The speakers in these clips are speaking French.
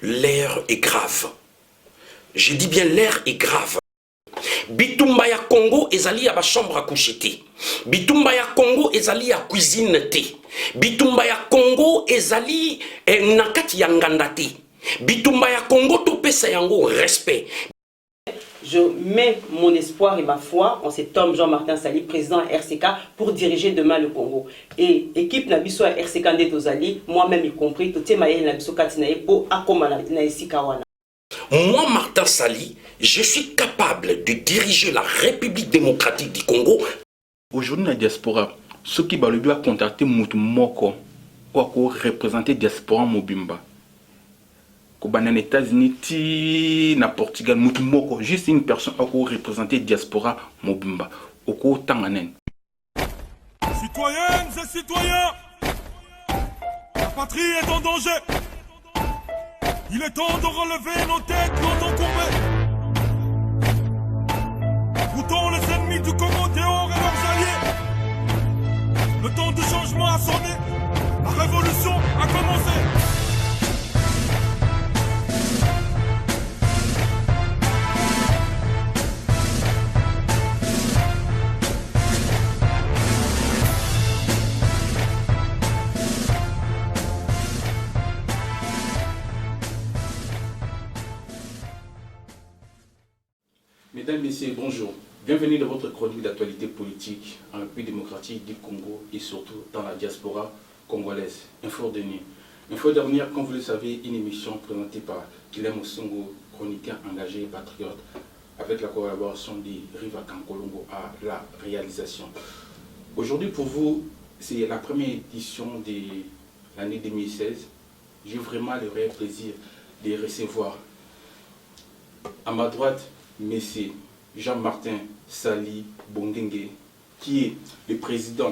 L'air est grave. Je dis bien l'air est grave. Bitumba ya Congo ezali ya ba chambre à coucher te. Bitumba ya Congo ezali ya cuisine te. Bitumba ya Congo ezali nakati ya nganda te. Bitumba ya Congo to pesa yango respect. Je mets mon espoir et ma foi en cet homme Jean-Martin Sali, président RCK, pour diriger demain le Congo. Et équipe Nabiso RCK Ndetozali, moi-même y compris, tout est Nabiso Katinae pour Akomana Naisikawana. Moi, Martin Sali, je suis capable de diriger la République démocratique du Congo. Aujourd'hui, dans la diaspora, ceux qui doivent contacter Moutoumoko pour représenter la diaspora Mobimba. Dans les États-Unis, na Portugal, Moutoumoko, juste une personne qui représenter la diaspora Mobimba. Au Tanganen. Citoyennes et citoyens, la patrie est en danger. Il est temps de relever nos têtes, nos encourbées. Goûtons les ennemis du Congo dehors et leurs alliés. Le temps du changement a sonné. La révolution a commencé. Mesdames, Messieurs, bonjour. Bienvenue dans votre chronique d'actualité politique en République démocratique du Congo et surtout dans la diaspora congolaise. Info de nuit. Info dernière, comme vous le savez, une émission présentée par Guilhem Osongo, chroniqueur engagé et patriote, avec la collaboration de Riva Kankolongo à la réalisation. Aujourd'hui, pour vous, c'est la première édition de l'année 2016. J'ai vraiment le réel plaisir de recevoir à ma droite Monsieur Jean-Martin Sali Bongenge, qui est le président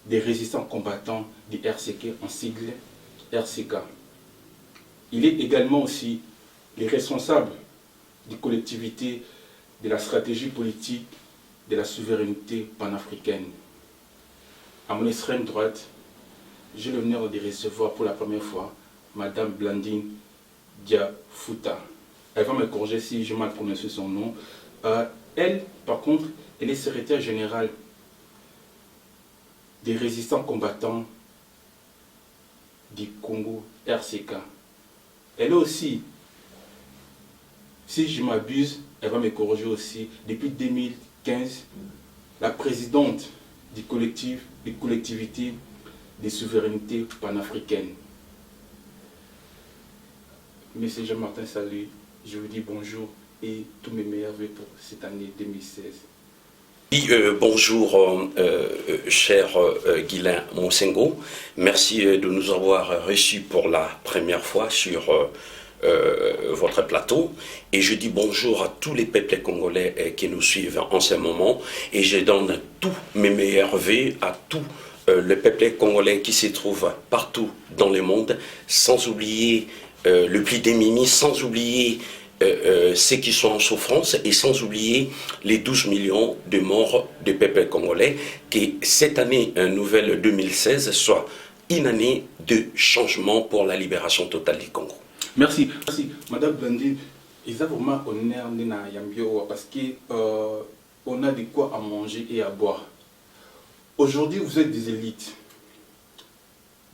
des résistants combattants du RCK, en sigle RCK. Il est également aussi le responsable des collectivités de la stratégie politique de la souveraineté panafricaine. À mon extrême droite, j'ai l'honneur de recevoir pour la première fois Madame Blandine Diafuta. Elle va me corriger si je mal prononcé son nom. Elle, par contre, elle est secrétaire générale des résistants combattants du Congo RCK. Elle est aussi, si je m'abuse, elle va me corriger aussi, depuis 2015, la présidente du collectif, des collectivités des souverainetés panafricaines. Monsieur Jean-Martin Sali, je vous dis bonjour et tous mes meilleurs vœux pour cette année 2016. Bonjour, cher Guilhem Osongo. Merci de nous avoir reçus pour la première fois sur votre plateau. Et je dis bonjour à tous les peuples congolais qui nous suivent en ce moment. Et je donne tous mes meilleurs vœux à tous les peuples congolais qui se trouvent partout dans le monde, sans oublier le plus démunis, sans oublier ceux qui sont en souffrance et sans oublier les 12 millions de morts de peuple congolais, que cette année nouvelle 2016 soit une année de changement pour la libération totale du Congo. Merci. Merci. Madame Blandine, ils ont vraiment honneur parce qu'on a de quoi à manger et à boire. Aujourd'hui, vous êtes des élites.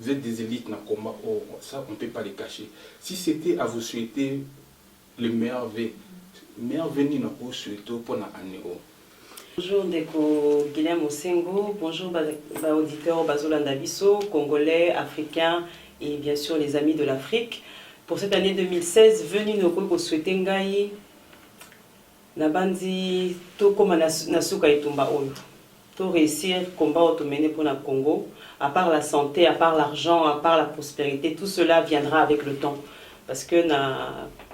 Vous êtes des élites dans le combat. Oh, ça, on ne peut pas les cacher. Si c'était à vous souhaiter le meilleur venu pour souhaiter pour l'année. Bonjour Ndeko Guilhem Osongo, bonjour auditeurs Bazolanda Biso, Congolais, Africains et bien sûr les amis de l'Afrique. Pour cette année 2016, venu nous souhaiter ngai nabandi to koma nasuka etumba oyo. To réussir combat automene pour le Congo, à part la santé, à part l'argent, à part la prospérité, tout cela viendra avec le temps. Parce que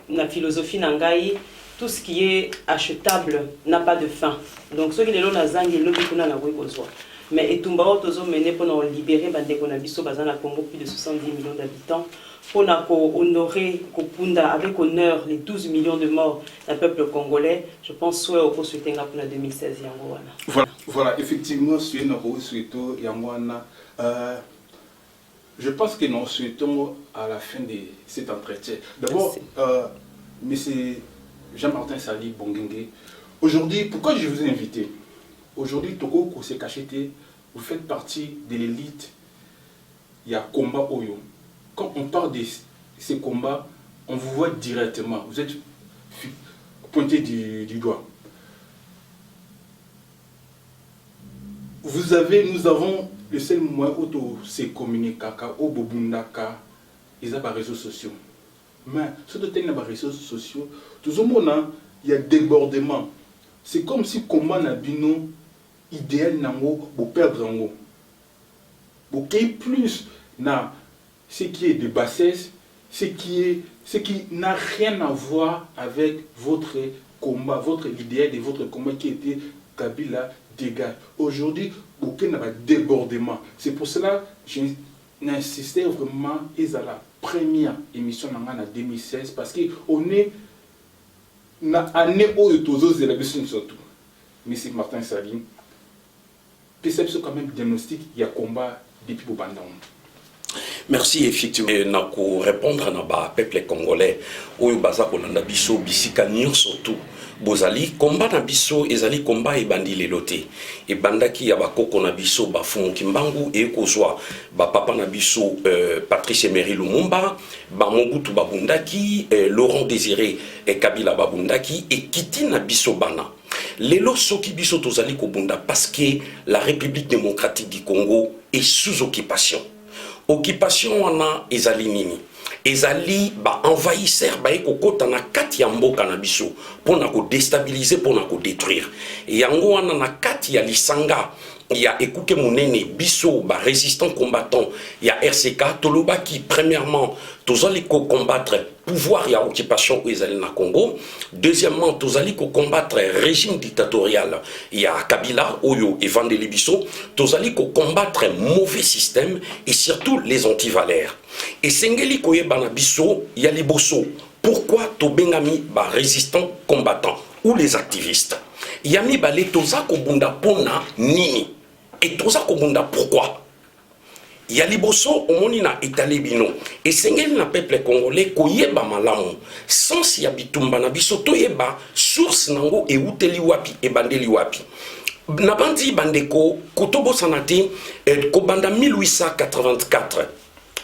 la philosophie nangai, tout ce qui est achetable n'a pas de fin. Donc ceux qui les na zangi lobi kuna na besoin. Mais etumba otozo mené pour nous libérer bande qu'on a biso bazana Congo plus de 70 millions d'habitants. Pour honorer avec honneur les 12 millions de morts d'un peuple congolais, je pense que nous souhaitons pour la 2016. Voilà, effectivement, si nous souhaitons Je pense que nous souhaitons à la fin de cet entretien. D'abord, M. Jean-Martin Sali Bongengue, aujourd'hui, pourquoi je vous ai invité? Aujourd'hui, Togo Kose Kachete, vous faites partie de l'élite. Il y a combat Oyo. Quand on parle de ces combats, on vous voit directement. Vous êtes pointé du doigt. Nous avons le seul moyen où se communiquer, où bobundaka, ils ont des réseaux sociaux. Mais sur les réseaux sociaux, tout le monde il y a débordement. C'est comme si combat n'a bino idéal nango pour perdre en haut. Pour qu'il y ait plus na ce qui est de bassesse, ce qui n'a rien à voir avec votre combat, votre idéal de votre combat qui était Kabila dégage. Aujourd'hui, aucun n'a pas débordement. C'est pour cela que j'insistais vraiment à la première émission en 2016 parce qu'on est dans l'année où les élections surtout. Monsieur Martin Salim, c'est quand même diagnostic, il y a combat depuis Bobandang. Merci, effectivement. Nako répondre à peuple congolais, où baza kolanda biso bisika surtout. Bozali combat na biso ezali combat et bandi leloté et bandaki ya bakoko na biso bafumu kimbangu et kozwa ba papa na biso Patrice Emery Lumumba ba Mobutu babundaki Laurent Désiré et Kabila babundaki et kiti na biso bana lelo soki biso tozali kobunda parce que la République démocratique du Congo est sous occupation wana ezali nini ezali ba envahisseur ba ekokota na kati ya mboka na biso pona ko déstabiliser pona ko détruire yango wana na kati ya lisanga ya ekuke munene biso ba résistant combattant ya RCK toloba qui premièrement tozali ko combattre pouvoir ya occupation ezali na Congo. Deuxièmement tozali ko combattre régime dictatorial ya Kabila oyo evandeli biso tozali ko combattre mauvais système et surtout les antivaleurs et sengeli koyeba na biso ya liboso pourquoi tobengami ba résistant combattant ou les activistes yami balé toza ko bunda pona nini et toza ko bunda pourquoi ya liboso omoni na etalebino et sengeli na peuple congolais koyeba malamu sans ya bitumba na biso toyeba source nango e uteli wapi e bandeli wapi na bandi bandeko kotobo sanati ko banda 1884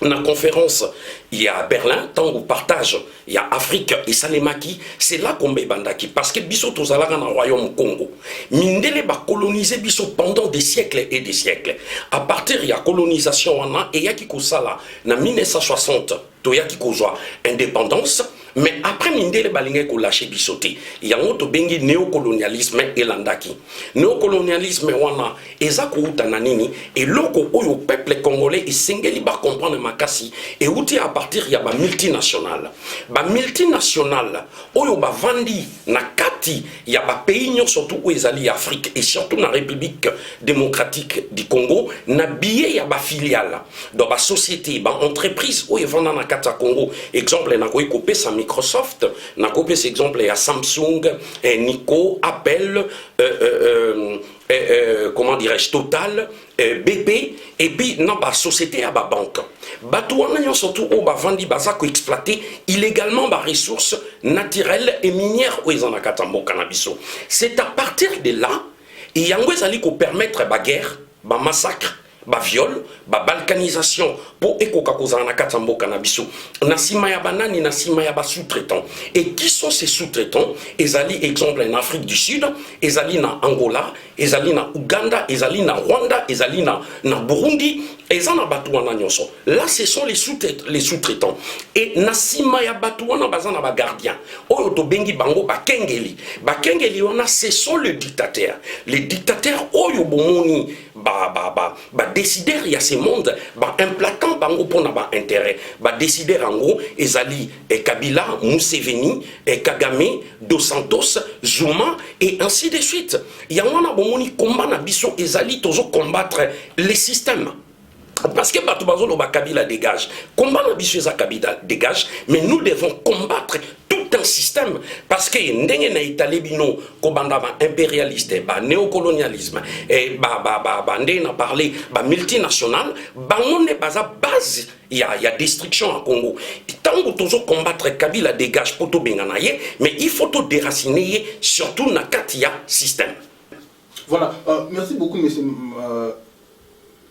na conférence il y a Berlin tant au partage il y a Afrique et Salemaki c'est là qu'on bandaki parce que biso tozalaka na royaume Congo mindele ba coloniser biso pendant des siècles et des siècles à partir il y a colonisation wana et yaki kosala na 1960 to yaki kozwa indépendance mais après mindele balingé ko lâcher bisoté yango to bengi néocolonialisme elandaki néocolonialisme wana ezako utana nini et loko oyo peuple congolais esengeli ba comprendre makasi et outi à partir ya ba multinationale oyo ba vandi na kati ya ba pays surtout où ezali Afrique et surtout na République démocratique du Congo na billet ya ba filiale dans ba société ba entreprise oyo vanda na kati ya Congo exemple na ko kopesa Microsoft na kopesa exemple ya Samsung Nico Apple comment dirais-je Total BP et puis non ba société à ba banque batouana surtout au ba vandi bazako exploiter illégalement ba ressources naturelles et minières au ezana katambo cannabiso c'est à partir de là et yango ezali ko permettre ba guerre ba massacre ba viol ba balkanisation pour ekoka kozana na katambo cannabiso na sima ya banani na sima ya ba sous-traitants et qui sont ces sous-traitants ezali exemple en Afrique du Sud ezali na Angola ezali na Uganda ezali na Rwanda ezali na Burundi ezana batouana nyonso là ce sont les sous-traitants et na sima ya batouana bazana ba gardien oyo to bengi bango ba kengeli wana ce sont les dictateurs oyo bomoni ba décider il y a ce monde ba implantant bango pona ba intérêt ba décider en gros ezali Kabila Museveni Kagame Dos Santos Zuma et ainsi de suite il y a wana bomoni combat na biso ezali tozo combattre les systèmes parce que Batoubazo Kabila dégage combat na biso eza Kabila dégage mais nous devons combattre tout un système. Parce que ndenge na Italie bino kobanda ba impérialiste, ba néocolonialisme et ndenge na parlé ba multinational, bango ne baza base. Il y a destruction en Congo. Tant que tu combattre Kabila dégage pour tout benganaye, mais il faut tout déraciner surtout na katia système. Voilà, merci beaucoup monsieur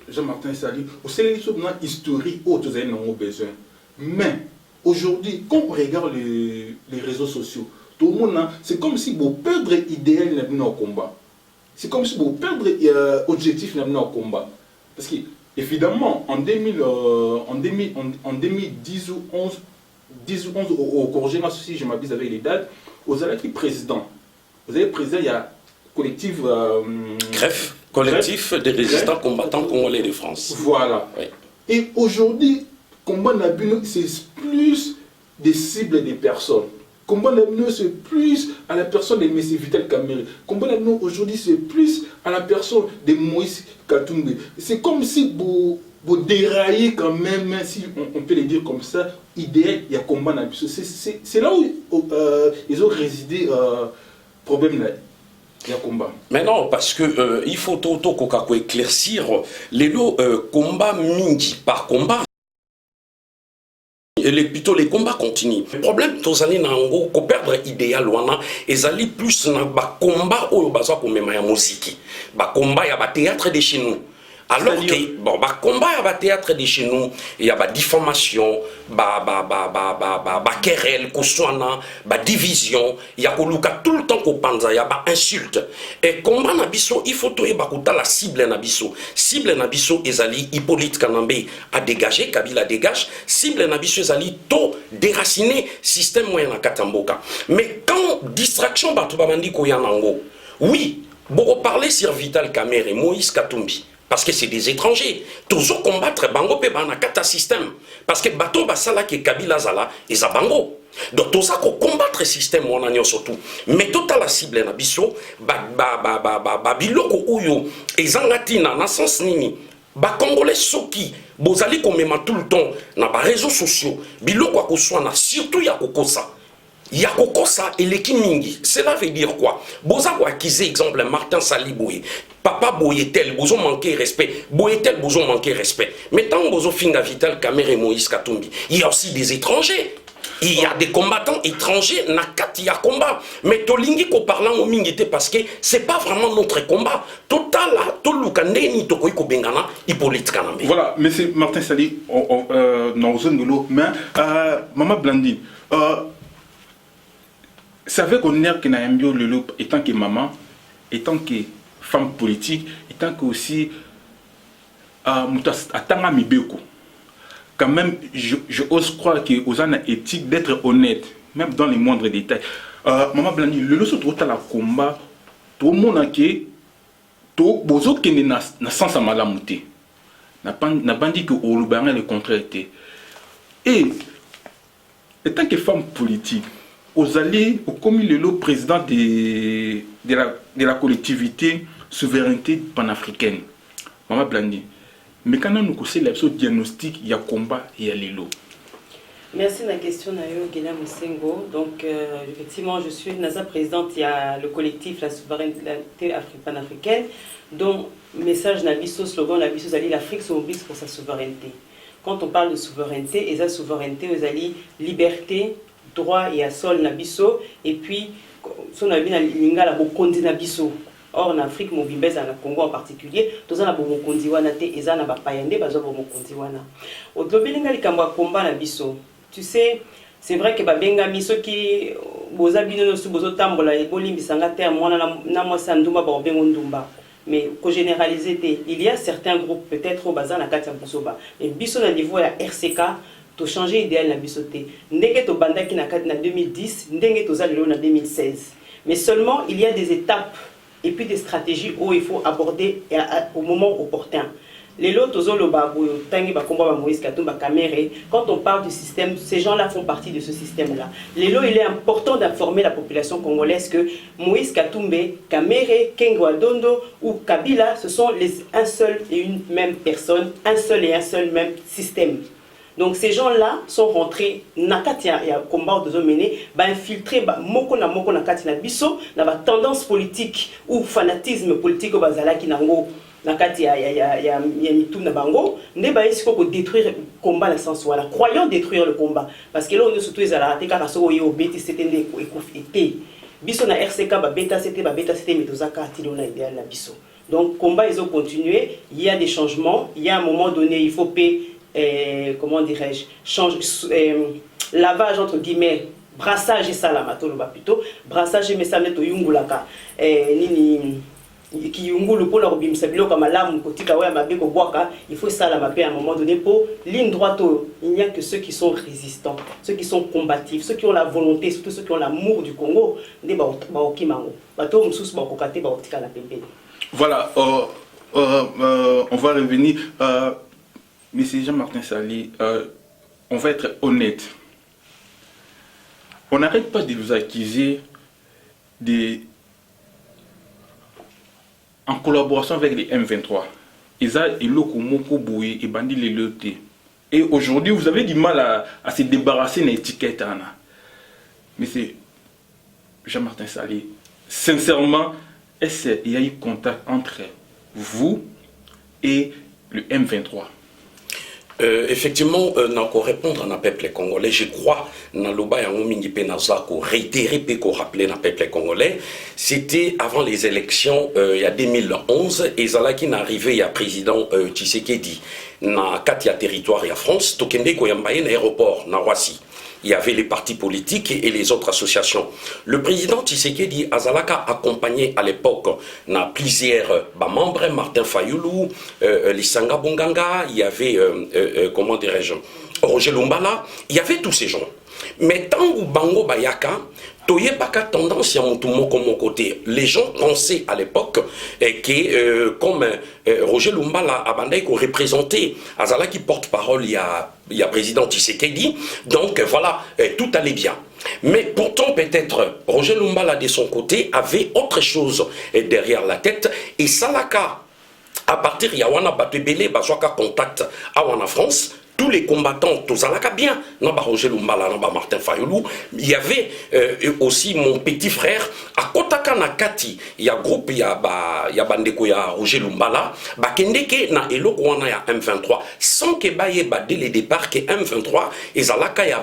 Jean-Martin Sali. Au Sénégal, il y a une historique où vous avez besoin. Mais aujourd'hui, quand on regarde les réseaux sociaux, tout le monde, c'est comme si vous perdre l'idéal dans le combat. C'est comme si vous perdre l'objectif dans le combat. Parce que, évidemment, en 2010 ou 11, au Corgé, si je m'abuse avec les dates, vous avez qui président. Vous avez président, il y a collectif. Greffe. Collectif des résistants combattants congolais de France. Voilà. Oui. Et aujourd'hui, combat Nabino, c'est plus des cibles des personnes. Combat Nabino, c'est plus à la personne de M. Vital Kamerhe. Combat Nabino, aujourd'hui, c'est plus à la personne de Moïse Katumbi. C'est comme si vous déraillez quand même, si on peut le dire comme ça, idéal, il y a combat Nabino. C'est là où ils ont résidé problème là. Mais non, parce que il faut tout éclaircir les lots combat mingi par combat. Plutôt les combats continuent. Le problème, tous les gens qui perdent l'idéal, ils allaient plus dans le combat où ils ont la musique. Le combat, il y a le théâtre de chez nous. Alors que, bon, bah, combat, il y a le théâtre de chez nous, il y a la diffamation, querelle, division, il y a tout le temps qu'on pense, il y a insulte. Et combat, il faut tout la cible nabiso. Cible nabiso, ils Hippolyte Kanambe à dégager, Kabila dégage. Cible nabiso, ils tout déraciner système moyen à Katamboka. Mais quand distraction, oui, beaucoup parler sur Vital Kamerhe et Moïse Katumbi. Parce que c'est des étrangers. Toujours combattre Bango pe banakata système. Parce que bateau basala ke Kabila zala ils a Bango. Donc tout ça qu'on combattre système on a surtout. Mais toute la cible na biso biloko uyo ezangatina na sens nini. Ba congolais soki bozali komema tout le temps na ba réseaux sociaux biloko akoswana surtout ya kokosa. Yakokosa et mingi. Cela veut dire quoi? Boza ko acquise exemple Martin Sali Boye. Papa Boyetel, bozo manquer respect. Boyetel, bozo manquer respect. Mais tant bozo finga Vital Kamerhe et Moïse Katumbi, il y a aussi des étrangers. Il y a des combattants étrangers, nakati ya combat. Mais tolingi ko parlant au mingité parce que c'est pas vraiment notre combat. Total, tolukande ni tokoi ko bengana Hippolyte Kanambe. Voilà, monsieur Martin Sali, dans zone de l'eau, mais Maman Blandine, c'est avec honneur que Nayambio Lelo, étant que maman, étant que femme politique, étant que aussi Atanga Mibeko. Quand même, je ose croire que aux gens éthique d'être honnête, même dans les moindres détails. Maman Blandi, le leçon de la combat, tout le monde a qui, tout les autres qui n'a sens à malamouté, n'a pas dit que au Lubanais le contraire était. Et étant que femme politique, aux alliés, au commis le président de la collectivité souveraineté panafricaine. Maman Blandi. Mais quand nous avons le diagnostic, il y a combat et il y a l'élo. Merci de la question, Guillaume Moussengo. Donc, effectivement, je suis Nasa présidente, il y a le collectif La Souveraineté panafricaine, dont message Nabiso, slogan Nabiso, l'Afrique se mobilise pour sa souveraineté. Quand on parle de souveraineté, et sa souveraineté, vous allez liberté, droit et à sol Nabiso, et puis, son avis, il y a Bokondi Nabiso. Or, en Afrique, mon bibé, dans le Congo en particulier, tous en a bon kondiwana te, et en a bapayande, bazo bon kondiwana. Au dobelinga li kamba combat na biso. Tu sais, c'est vrai que babenga miso qui boza bino no su bozo tambola e bolimbi sanga te mwana na mo sanduma ba obengo ndumba. Mais ko généraliser te, il y a certains groupes peut-être au bazar na kati ya bosoba. Mais biso na niveau ya RCK to changer idéal na biso te. Ndenge to bandaki na kati na 2010, ndenge to za lelo na 2016. Mais seulement il y a des étapes et puis des stratégies où il faut aborder au moment opportun. Les lots, quand on parle du système, ces gens-là font partie de ce système-là. Les lots, il est important d'informer la population congolaise que Moïse Katumbe, Kamerhe, Kengo Adondo ou Kabila, ce sont un seul et une même personne, un seul et un seul même système. Donc ces gens-là sont rentrés na kati ya combat de mené, ba infiltrer ba moko na kati na biso na ba tendance politique ou fanatisme politique au bazala ki nango na kati ya mitu na bango nde ba esiko ko détruire combat na sens wala croyant détruire le combat parce que là on est surtout ezala te kaka so yo beti c'était ndé ekofité biso na RCK ba beta c'était metozaka atilo na idéal na biso. Donc combat ils ont continué, il y a des changements, il y a un moment donné il faut payer comment dirais-je, lavage entre guillemets, brassage et salamato plutôt, brassage et ça to yungulaka nini qui yungulu pour leur bimsa bilo comme l'alam kotika ouais mabe ko boaka, il faut ça la mape à un moment donné pour ligne droite. Il n'y a que ceux qui sont résistants, ceux qui sont combatifs, ceux qui ont la volonté, surtout ceux qui ont l'amour du Congo, des baokimango bato msusu bakokate baotika la pembe. Voilà, on va revenir. Monsieur Jean-Martin Sali, on va être honnête. On n'arrête pas de vous accuser en collaboration avec les M23. Et aujourd'hui, vous avez du mal à se débarrasser d'une étiquette. Monsieur Jean-Martin Sali, sincèrement, est-ce qu'il y a eu contact entre vous et le M23? Effectivement, pour répondre à nos peuples congolais, je crois que réitérer et rappeler nos peuples congolais, c'était avant les élections il y a 2011 et Zalaki n'arrivait il y a président Tshisekedi na Katia territoire et à France, Tokende Koyambaye na aéroport na Roissy. Il y avait les partis politiques et les autres associations. Le président Tshisekedi Azalaka accompagné à l'époque na plusieurs membres, Martin Fayoulou, Lisanga Bonganga, il y avait, comment dirais-je, Roger Lumbala, il y avait tous ces gens. Mais tant que Bango Bayaka, toye baka tendance à mon côté. Les gens pensaient à l'époque que comme Roger Lumbala a bandé qu'on représentait Azala qui porte-parole il y a président Tshisekedi, donc voilà, tout allait bien. Mais pourtant peut-être Roger Lumbala de son côté avait autre chose derrière la tête et Salaka à partir de Yawana Batebele Bazoaka contact à Wana France. Tous les combattants, tous à la bien, Naba Roger Lumbala, Naba Martin Fayoulou, il y avait aussi mon petit frère, à Kotaka Nakati, il y a groupe, il y a Bandeko, il y a Roger Lumbala, Bakendeke na Eloko wana ya M23, sans que baye dès le départ que M23, et Zalaka ya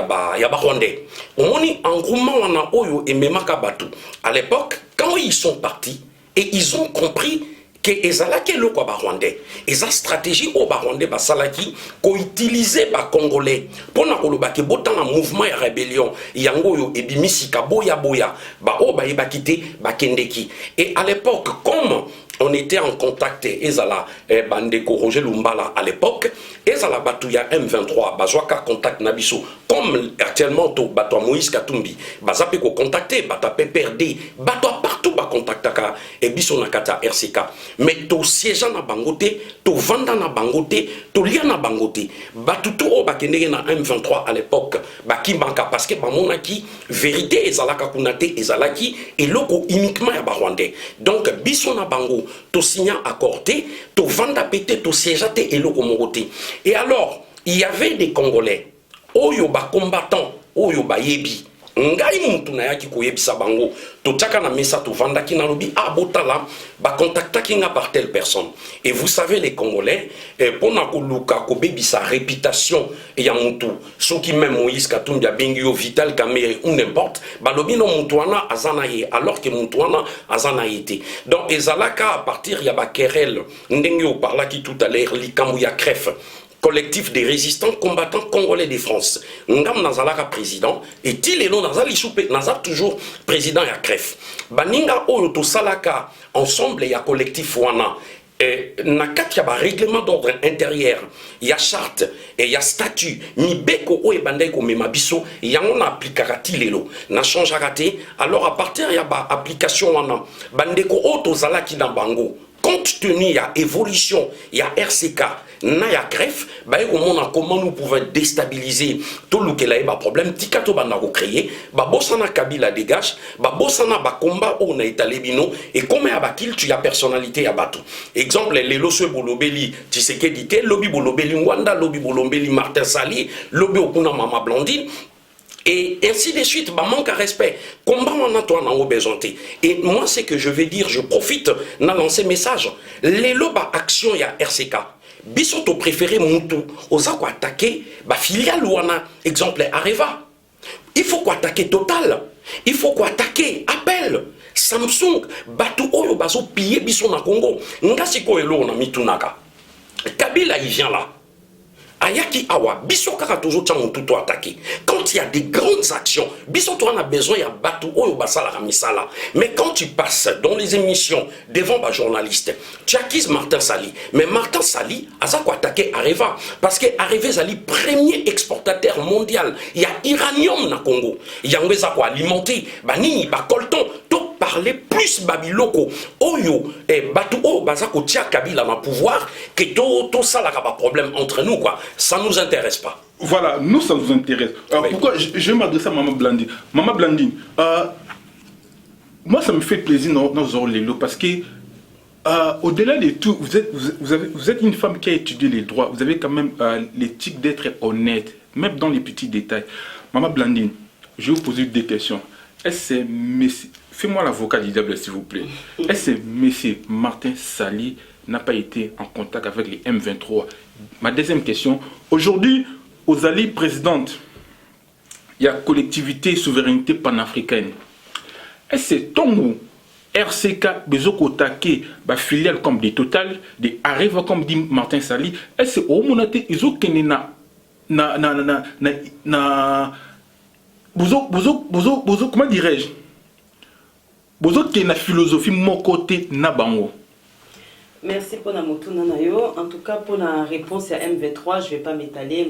ba Rwandais. On est en groupement wana Oyo et Memaka Batu. À l'époque, quand ils sont partis, et ils ont compris que ezalaki eloko ba Rwandais eza stratégie au ba Rwandais basalaki ko utiliser ba Congolais pona koloba ke botanga mouvement ya rébellion yango yo ebimisi ka boya ba o ba yebakite ba kendeki. Et à l'époque comme on était en contact ezala bandeko Roger Lumbala à l'époque ezala batuya M23 bazwaka contact nabiso comme actuellement to batwa Moïse Katumbi bazape ko contacter bata PPRD batwa partout ba contactaka et biso na kata RCK. Mais to siège na bangote to vanda na bangote to lia na bangote batutu o bakendeke na M23 à l'époque bakimbanga parce que bamonaki vérité ezalaka kunate ezalaki eloko uniquement ya ba Rwandais. Donc biso na bango to signa accordé, to vanda pété, to siégeate et loko moroté. Et alors, il y avait des Congolais, oyo ba combattants, oyo ba yebi, ngai mutu na yaki ko yebisa bango, to tchaka na mesa to vanda ki na lobi abotala, ba contacta ki nga par telle personne. Et vous savez les Congolais, pour na ko luka ko bebi sa réputation ya mutu, ceux qui même Moïse Katumbi ya Bengio Vital Kamere ou n'importe, ba lobi no mutu wana azanaye alors que mutu wana azanaye te. Donc ezalaka à partir ya ba querelle ndenge o parla ki tout à l'heure likambu ya cref. Collectif des résistants combattants congolais de France. Ngam Nazalaka président et Tilelo Nazali Soupé Nazal toujours président ya CREF. Baninga Oyoto Salaka ensemble ya collectif Wana. Na kat ya ba règlement d'ordre intérieur, ya charte et ya statut ni beko o e bandai ko mema biso yango na appliquera Tilelo na changera te alors à partir ya ba application wana bandeko o to zalaki na bango compte tenu, il y a évolution, il y a RCK, il y a greffe, comment nous pouvons déstabiliser tout le qu'il y a problème, tikato banako créé, bossana Kabila dégage, bossana combat on a étalé bino, et comme il y a bakil, tu as personnalité à bateau. Exemple, les losse bolobeli, tu sais qu'est dit, lobby bolobeli Mwanda, lobby bolobeli Martin Sali, lobby Okuna Mama Blandine. Et ainsi de suite, manque à respect. Combat on a toi dans besoin. Et moi, c'est que je vais dire, je profite dans lancer message. Les loba action y a RCK. Bisoto préféré Moutou. Osa quoi attaquer, filiale ou on a exemple Areva. Il faut quoi attaquer Total. Il faut quoi attaquer Appel. Samsung, Batu Oyo Bazo piller biso na Congo. Ngasiko elo on a mitunaka. Kabila il vient là. Ayaki Awa, biso kaka toujours tout attaqué. Quand il y a des grandes actions, biso toi on a besoin il y a Batu Oyo Basala Ramisala. Mais quand tu passes dans les émissions devant les journalistes, tu acquises Martin Sali. Mais Martin Sali a ça quoi attaquer Areva parce que Areva Sali premier exportateur mondial. Il y a Iranium na Congo. Il y a ça quoi alimenter, banini, colton, tout parler plus babiloko. Oyo et Batu Oyo Basako tia Kabila na pouvoir que tout ça là pas problème entre nous quoi. Ça ne nous intéresse pas. Voilà, nous, ça nous intéresse. Alors, oui. Pourquoi je vais m'adresser à Maman Blandine. Maman Blandine, moi, ça me fait plaisir dans Zorlélo parce que, au-delà de tout, vous êtes une femme qui a étudié les droits. Vous avez quand même l'éthique d'être honnête, même dans les petits détails. Maman Blandine, je vais vous poser des questions. Est-ce que c'est fais-moi l'avocat du diable, s'il vous plaît. Est-ce que M. Martin Sali n'a pas été en contact avec les M23? Ma deuxième question, aujourd'hui, aux alliés présidentes, il y a collectivité et souveraineté panafricaine. Est-ce que Tongo, RCK, Bezoko Take, filiale comme des Total, des Areva comme dit Martin Sali, est-ce que au monate, ils ont comment dirais-je? Bozo qui na philosophie mon côté na bango. Merci pour la moto nanayo. En tout cas pour la réponse à M23, je vais pas m'étaler.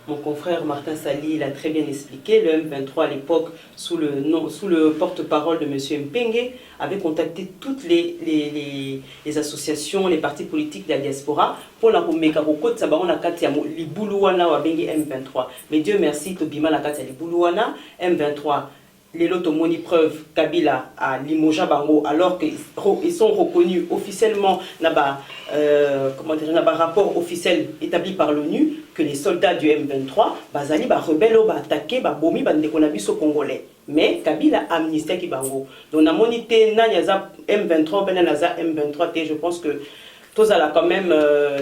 Mon confrère Martin Sali l'a très bien expliqué. Le M23 à l'époque, sous le porte-parole de M. Mpenge, avait contacté toutes les associations, les partis politiques de la diaspora pour la Romekaro Sabaron la Katia Liboulouana ou M23. Mais Dieu merci, Tobima la Katia Liboulouana, M23. Les lotomoni preuve Kabila à Limoja Bango alors qu'ils sont reconnus officiellement rapport officiel établi par l'ONU que les soldats du M23 bazali rebelles attaqué bomi bandekonabiso congolais mais Kabila a amnistie qui bango donc na monité na yaza M23 ben naza M23 je pense que tous à la quand même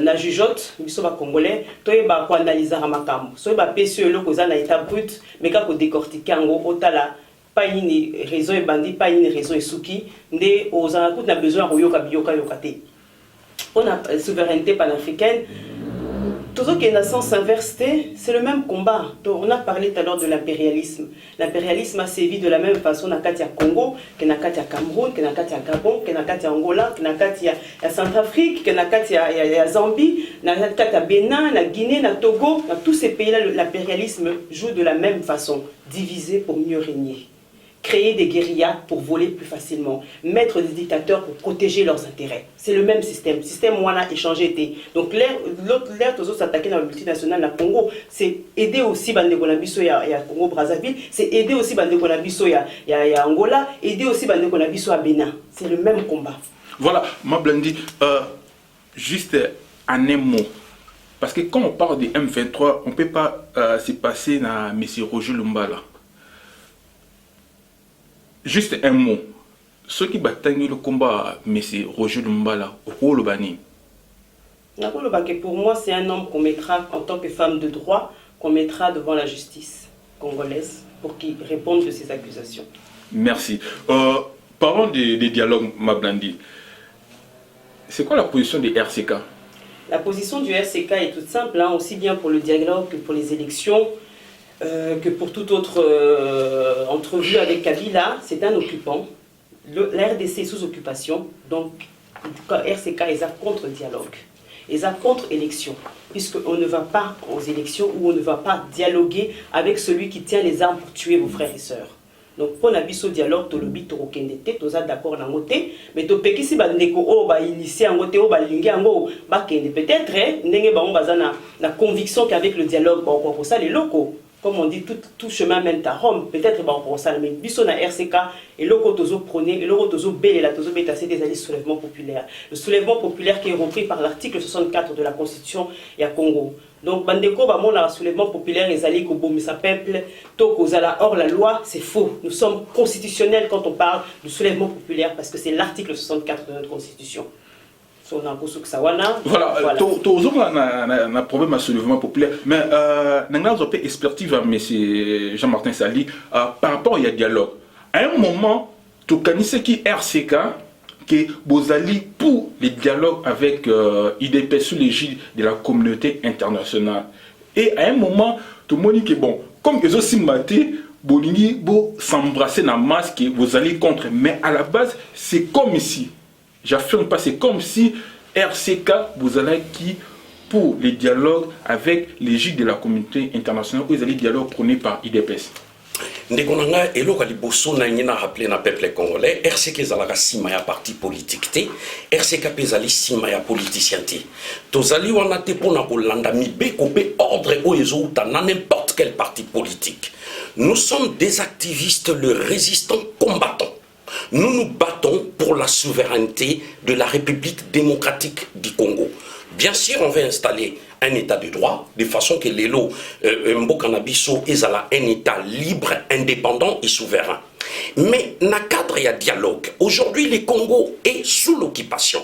na jugeote biso ba congolais to ba ko analyser makambo so ba PCE lo koza na état brut mais ka ko décortiquer ngo otala pas une raison et bandit, pas une raison et souki. Aux alentours, on a besoin de yoka yokate. On a souveraineté panafricaine. Tout ce qui est naissance inversée, c'est le même combat. Donc, on a parlé tout à l'heure de l'impérialisme. L'impérialisme a sévi de la même façon dans Katia Congo, que dans Katia Cameroun, que dans Katia Gabon, que dans Katia Angola, que dans Katia Centrafrique, que dans Katia Zambie, dans Katia Bénin, dans Guinée, dans Togo. Dans tous ces pays-là, l'impérialisme joue de la même façon. Diviser pour mieux régner. Créer des guérillas pour voler plus facilement, mettre des dictateurs pour protéger leurs intérêts. C'est le même système. Système où on a échangé. Donc l'air tous s'attaquer dans le multinational, dans le Congo, c'est aider aussi Bande Konabiso, il y a Congo Brazzaville, c'est aider aussi Bande Konabiso, il y a Angola, aider aussi Bande Konabiso à Bénin. C'est le même combat. Voilà, ma Blandi, juste en un mot. Parce que quand on parle des M23, on ne peut pas se passer à M. Roger Lumbala. Juste un mot. Ceux qui bataillent le combat, M. Roger Lumbala, au Lobani. Pour moi, c'est un homme qu'on mettra en tant que femme de droit, qu'on mettra devant la justice congolaise pour qu'il réponde de ces accusations. Merci. Parlons des dialogues, Mablandi. C'est quoi la position des RCK? La position du RCK est toute simple, aussi bien pour le dialogue que pour les élections. Que pour toute autre entrevue avec Kabila, c'est un occupant. La RDC est sous occupation, donc RCK est contre dialogue, est contre élection, puisqu'on ne va pas aux élections ou on ne va pas dialoguer avec celui qui tient les armes pour tuer vos frères et sœurs. Donc, pour nabiso dialogue, to lobi to okendete, to za d'accord na ngote, mais to pekisi ba ndeko o ba initié en ngote o ba lingi ango ba kende peut-être ndenge ba on bazana na conviction qu'avec le dialogue ba ko ça les locaux. Comme on dit, tout chemin mène à Rome. Peut-être ba on ça mais biso na RCK et locaux tozo prôner et locaux tozo belé la tozo beta c'est des alliés soulèvement populaire. Le soulèvement populaire qui est repris par l'article 64 de la Constitution ya Congo. Donc, Bandeko, mon soulèvement populaire, les alliés au Bomissa peuple, Tokozala hors la loi, c'est faux. Nous sommes constitutionnels quand on parle du soulèvement populaire parce que c'est l'article 64 de notre Constitution. Voilà, toujours un problème à soulèvement populaire. Mais, nous avons une expertise à M. Jean-Martin Sali par rapport à dialogue. À un moment, tu connaissais qui RCK que Bozali pour les dialogues avec IDP sous l'égide de la communauté internationale. Et à un moment, tout le monde dit que bon, comme ils ont aussi maté, Bolingi bo s'embrasser dans la masse que vous allez contre. Mais à la base, c'est comme ici. J'affirme pas, c'est comme si RCK vous allez qui pour les dialogues avec l'égide de la communauté internationale, où ils allaient dialogue prôné par IDPS. Ndekonanga eloko liboso na ngina rappeler na peuple congolais RCK zalaka sima ya parti politique te RCK pezali sima ya politicien te tozali wana te pona kolanda mibeko pe ordre oyezo uta na n'importe quel parti politique. Nous sommes des activistes, le résistant combattant. Nous nous battons pour la souveraineté de la République démocratique du Congo. Bien sûr, on va installer un état de droit, de façon que l'élo Mbokanabiso est un état libre, indépendant et souverain. Mais dans le cadre il y a dialogue. Aujourd'hui, le Congo est sous l'occupation.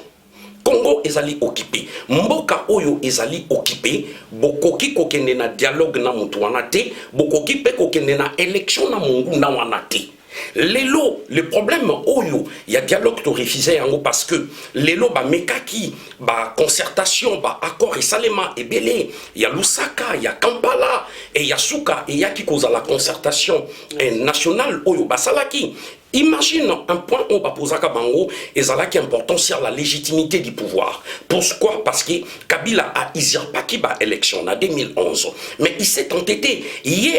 Congo est allé occupé. Mboka Oyo est allé occupé. Bokoki kokende na dialogue na mutu wanate. Bokoki pe kokende na élection na mungu na wanate. Lelo, le problème oyo, il y a dialogue to refusé yango parce que lelo ba mekaki, ba concertation, ba accord et salema et belé, il y a Lusaka, il y a Kampala et il y a Souka et il y a qui cause la concertation nationale oyo basalaki. Imagine un point où Bapozaka Bango et Zalaki important sur la légitimité du pouvoir. Pourquoi? Parce que Kabila a usurpé ba élection en 2011. Mais il s'est entêté. Il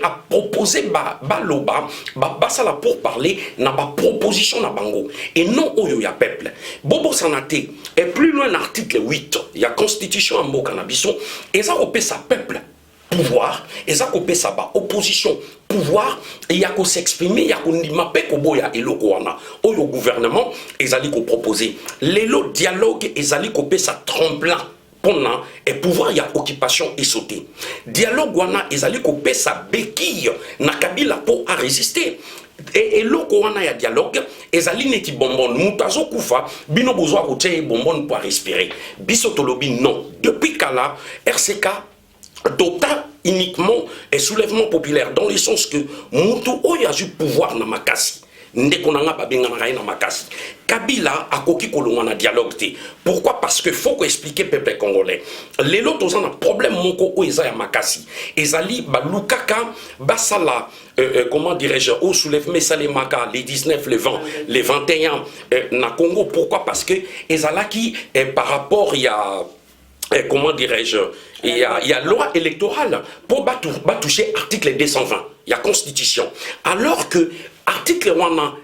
a proposé Baloba, Basala pour parler, na ba proposition na Bango. Et non Oyo ya peuple. Bobo Sanate est plus loin l'article 8. Il y a constitution en Mokanabiso. Et ça repère sa peuple. Pouvoir, et ça copé ça ba opposition pouvoir et ya ko s'exprimer ya ko ndimapé ko boya eloko wana oyo gouvernement ezali ko proposer lelo dialogue ezali kopé ça tremplin pona et pouvoir ya occupation et sauter dialogue wana ezali kopé ça béquille na Kabila pour à résister et loko wana ya dialogue ezali neti bonbon mutazo kufa bino bozwa ko tie bonbon pour respirer biso tolobi non depuis kala RCK Dota uniquement un soulèvement populaire dans le sens que Moutou Oya a du pouvoir na makasi. Ndekonanga babengana na makasi. Kabila a koki kolongana dialogue te. Pourquoi? Parce que faut expliquer peuple congolais. Les autres ont un problème moko oya ya makasi. Ezali balukaka basala comment dirais-je au soulèvement salemaka les 19 les 20 les 21 na Congo. Pourquoi? Parce que ezalaki par rapport il y a comment dirais-je, il y a loi électorale pour toucher article 220, il y a constitution. Alors que article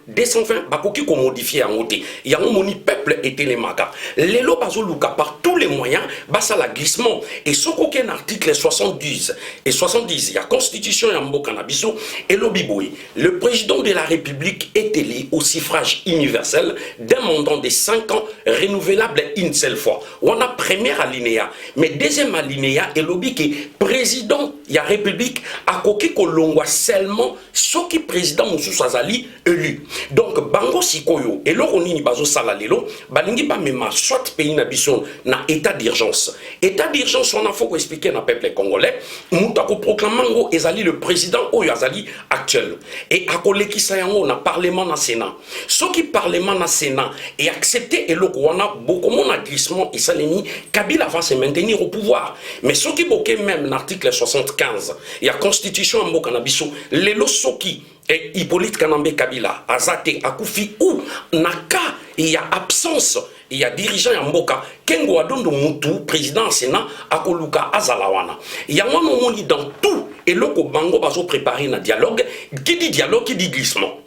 220, bakoki ko modifier en côté. Il y a un moni peuple et télémaga. Les lois bazoluka par tous les moyens, basa la glissement. Et ce qu'aucun article 70 et 70, il y a constitution et en cannabis et l'obiboui. Le président de la République est élu au suffrage universel d'un mandat de 5 ans renouvelable une seule fois. On a première alinéa, mais deuxième alinéa est l'obi qui président de la République a koki kolongwa seulement ce qui président Moussou Azali élu. Donc bango sikoyo et l'on ni bazo salalelo balingi ba mema soit pays na biso na état d'urgence. État d'urgence on a faut expliquer na peuple congolais muta ko proclamango ezali le président oyo azali actuel et akolekisa yango na parlement na sénat. Ce qui parlement na sénat et accepter et loko wana beaucoup mon glissement et saleni Kabila va se maintenir au pouvoir. Mais ce qui boké même l'article 75 il y a constitution en Mokanabiso lelo soki et Hippolyte Kanambe Kabila, Azate, Akufi, ou Naka, il y a absence, il y a dirigeant Yamboka, Kengo Adondo Moutou, président Sénat, Akoluka Azalawana. Il y a un moment dans tout et le bango bazo préparer un dialogue. Qui dit dialogue, qui dit glissement.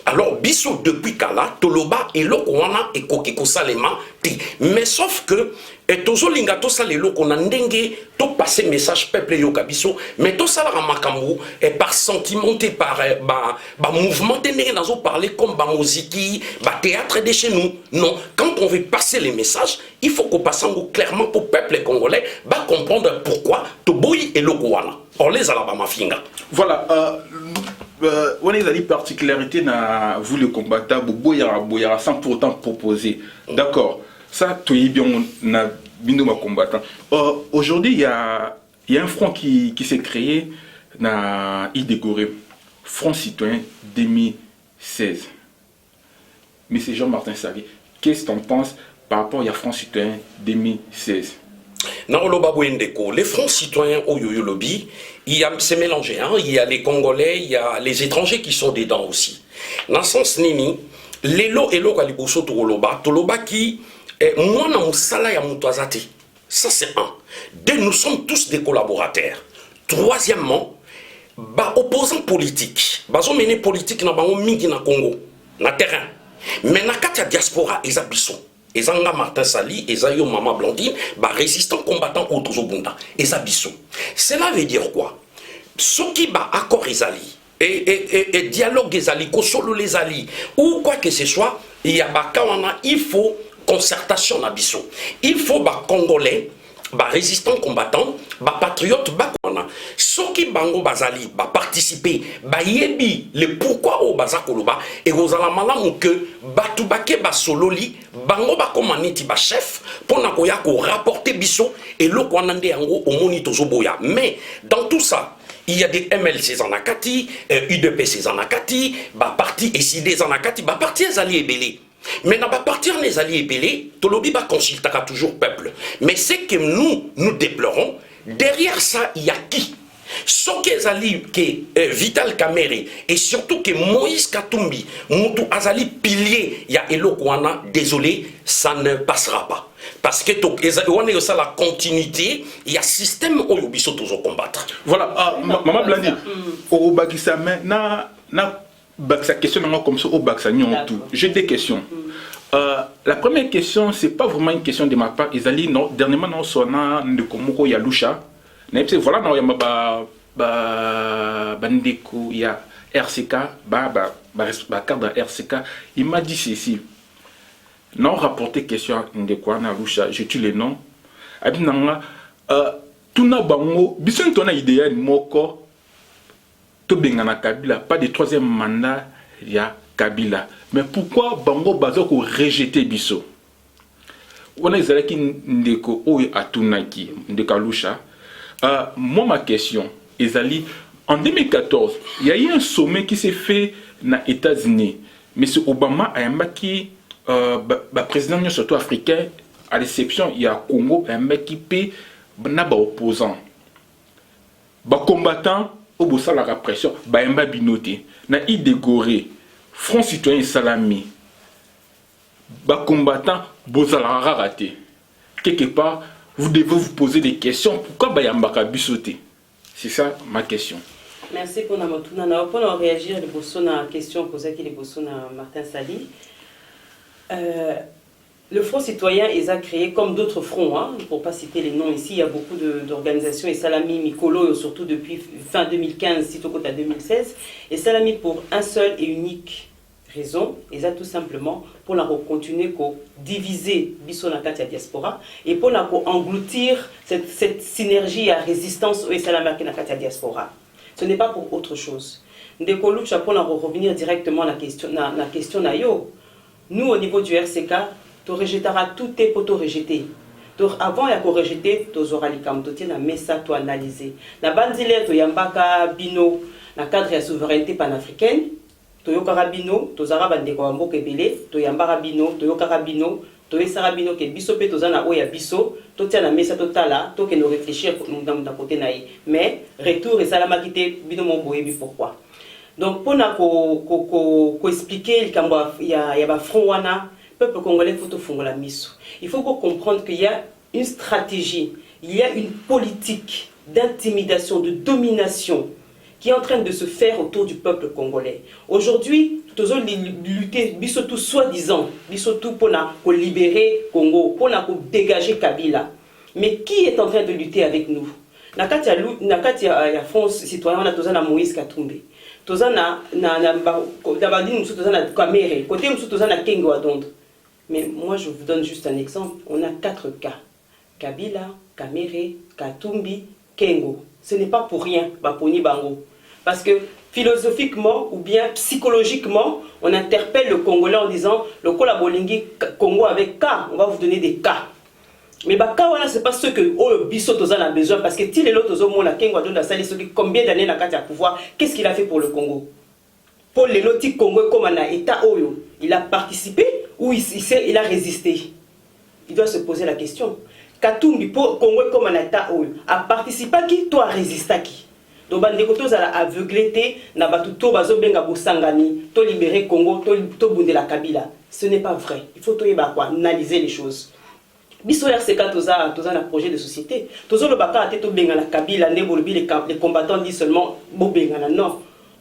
Alors, biso depuis Kala, Toloba et Lokwana et Kokiko Salema, mais sauf que, et tozo lingato salelo qu'on a ndengue, to passer message peuple yoka biso, mais to salara makambo, et par sentimenté, par mouvement, tenere nazo parler comme moziki, théâtre de chez nous. Non, quand on veut passer les messages, il faut qu'on passe clairement pour peuple congolais, comprendre pourquoi Toboyi et Lokwana. On les a là-bas, ma finga. Voilà, on a des particularités dans vous les combattants, boya sans pourtant proposer. D'accord, ça, tu es bien, on a bien ma combattant. Aujourd'hui, il y a un front qui s'est créé dans Idégoré, Front Citoyen 2016. Mais c'est Jean-Martin Sali. Qu'est-ce que tu en penses par rapport à Front Citoyen 2016? Les fronts citoyens au Yoyo Lobby, c'est mélangé. Hein? Il y a les Congolais, il y a les étrangers qui sont dedans aussi. Dans le sens nini, les lots et lots kaliboso Toloba qui, moi, na musala ya mutuazate. Ça, c'est un. Deux, nous sommes tous des collaborateurs. Troisièmement, opposants politiques. Bazo mené politique na bango mingi na Congo, na terrain. Mais na katia diaspora, ils abissent. Ezanga Martin Sali, Ezayo Mama Blandine, résistant combattant au Tozobunda, Ezabisso. Cela veut dire quoi? Ce qui accord Ezali, et dialogue Ezali, solo les Ali, ou quoi que ce soit, il faut concertation Nabisso. Il faut Congolais, résistant combattant, patriote, ceux qui bango bazali, participer, yebi, le pourquoi au bazakoloba, et aux alamalamu que batubake sololi, bango komaniti chef, pour nakoya ko rapporter biso, et le kwanande yango au monito zoboya. Mais, dans tout ça, il y a des MLC Zanakati, UDPC Zanakati, parti SID Zanakati, parti Ezali Ebele. Mais n'a pas partir les alliés belés, Tolobi consultera toujours peuple. Mais c'est que nous déplorons, derrière ça, il y a qui? Ce que Azali, que Vital Kamere, et surtout que Moïse Katumbi, Moutou Azali pilier, il y a Elo Kouana, désolé, ça ne passera pas. Parce que on est ça la continuité, il y a système où il faut toujours combattre. Voilà, Maman Blandine, au Bakisame, sa question comme ça au tout. J'ai des questions. La première question, c'est pas vraiment une question de ma part. Ils non, dernièrement non sona de Komoko Yalusha. Voilà non yama bandeko ya RCK carte de RCK. Il m'a dit ceci. Non rapporté question de quoi na Lusha. Je tue les noms. Abinanga tuna bango bison tona idéal moko. Tobengana Kabila, pas de troisième mandat, il y a Kabila. Mais pourquoi Bango Bazoko rejeter Bisso? On a des qui ndeko ou atunaki ndekalusha. Moi ma question, Ezali, en 2014, il y a eu un sommet qui s'est fait aux États-Unis. M. Obama a un qui président surtout africain, à l'exception il y a Congo, un qui paie n'a opposant. Combattant au bout la répression, Baemba Binoté, na Idégoré, Front Citoyen Salami, combattant Bozala raté. Quelque part, vous devez vous poser des questions. Pourquoi Bayamba Bisoté? C'est ça ma question. Merci pour pour réagir à la question posée à Martin Sali. Le Front Citoyen est créé comme d'autres fronts, hein, pour ne pas citer les noms ici, il y a beaucoup d'organisations, et Salami, Mikolo, surtout depuis fin 2015, sitôt à 2016, et Salami pour un seul et unique raison, et ça tout simplement pour continuer à diviser Bissonakati à diaspora, et pour engloutir cette synergie à résistance au Salami à diaspora. Ce n'est pas pour autre chose. Pour revenir directement à la question Nayo, nous au niveau du RCK, tu rejetteras tout tes potos rejetés. Donc avant de rejeter, tu auras les camps, tu as ça, tu analyser. Na banzile, tu yambaka bino, na cadre de la souveraineté panafricaine, tu yokara bino, tu auras bandeko ambo kebele, tu yambara bino, tu yokara bino, tu yesara bino ke biso pe tu zana oya biso, tu tiens na mesa totala, tu que nous réfléchir dans côté naï. Mais retour et salamagité bino mon boyebi pourquoi. Donc pour expliquer il y a front wana. Peuple congolais, il faut tout la mise. Il faut comprendre qu'il y a une stratégie, il y a une politique d'intimidation, de domination qui est en train de se faire autour du peuple congolais. Aujourd'hui, tous lutter, biso tout soi-disant, biso tout pour libérer Congo, pour dégager Kabila. Mais qui est en train de lutter avec nous? Nakati ya France citoyen, on a tous na Moïse Katumbi. Tous na Dabadine, tous na Kamere, côté tous na Kengo Adond. Mais moi je vous donne juste un exemple, on a 4 cas. Kabila, Kamere, Katumbi, Kengo. Ce n'est pas pour rien, Baponi Bango. Parce que philosophiquement ou bien psychologiquement, on interpelle le Congolais en disant le Kolabolingi Congo avec K, on va vous donner des cas. Mais ce n'est pas ce que Bisso a besoin, parce que si les autres combien d'années n'a pas pouvoir, qu'est-ce qu'il a fait pour le Congo? Pour les lotis Congo comme un État, il a participé ou il a résisté? Il doit se poser la question. Katumbi pour Congo comme un État, a participé à qui? Toi a résisté à qui? Donc bandeko tozala aveugleté na batu to bazobenga bosangani to libérer Congo to bundela Kabila. Ce n'est pas vrai. Il faut analyser les choses. Biso RCK toza na projet de société. Tozo le baka ate to benga la Kabila ne bolobi les combattants disent seulement bo benga non.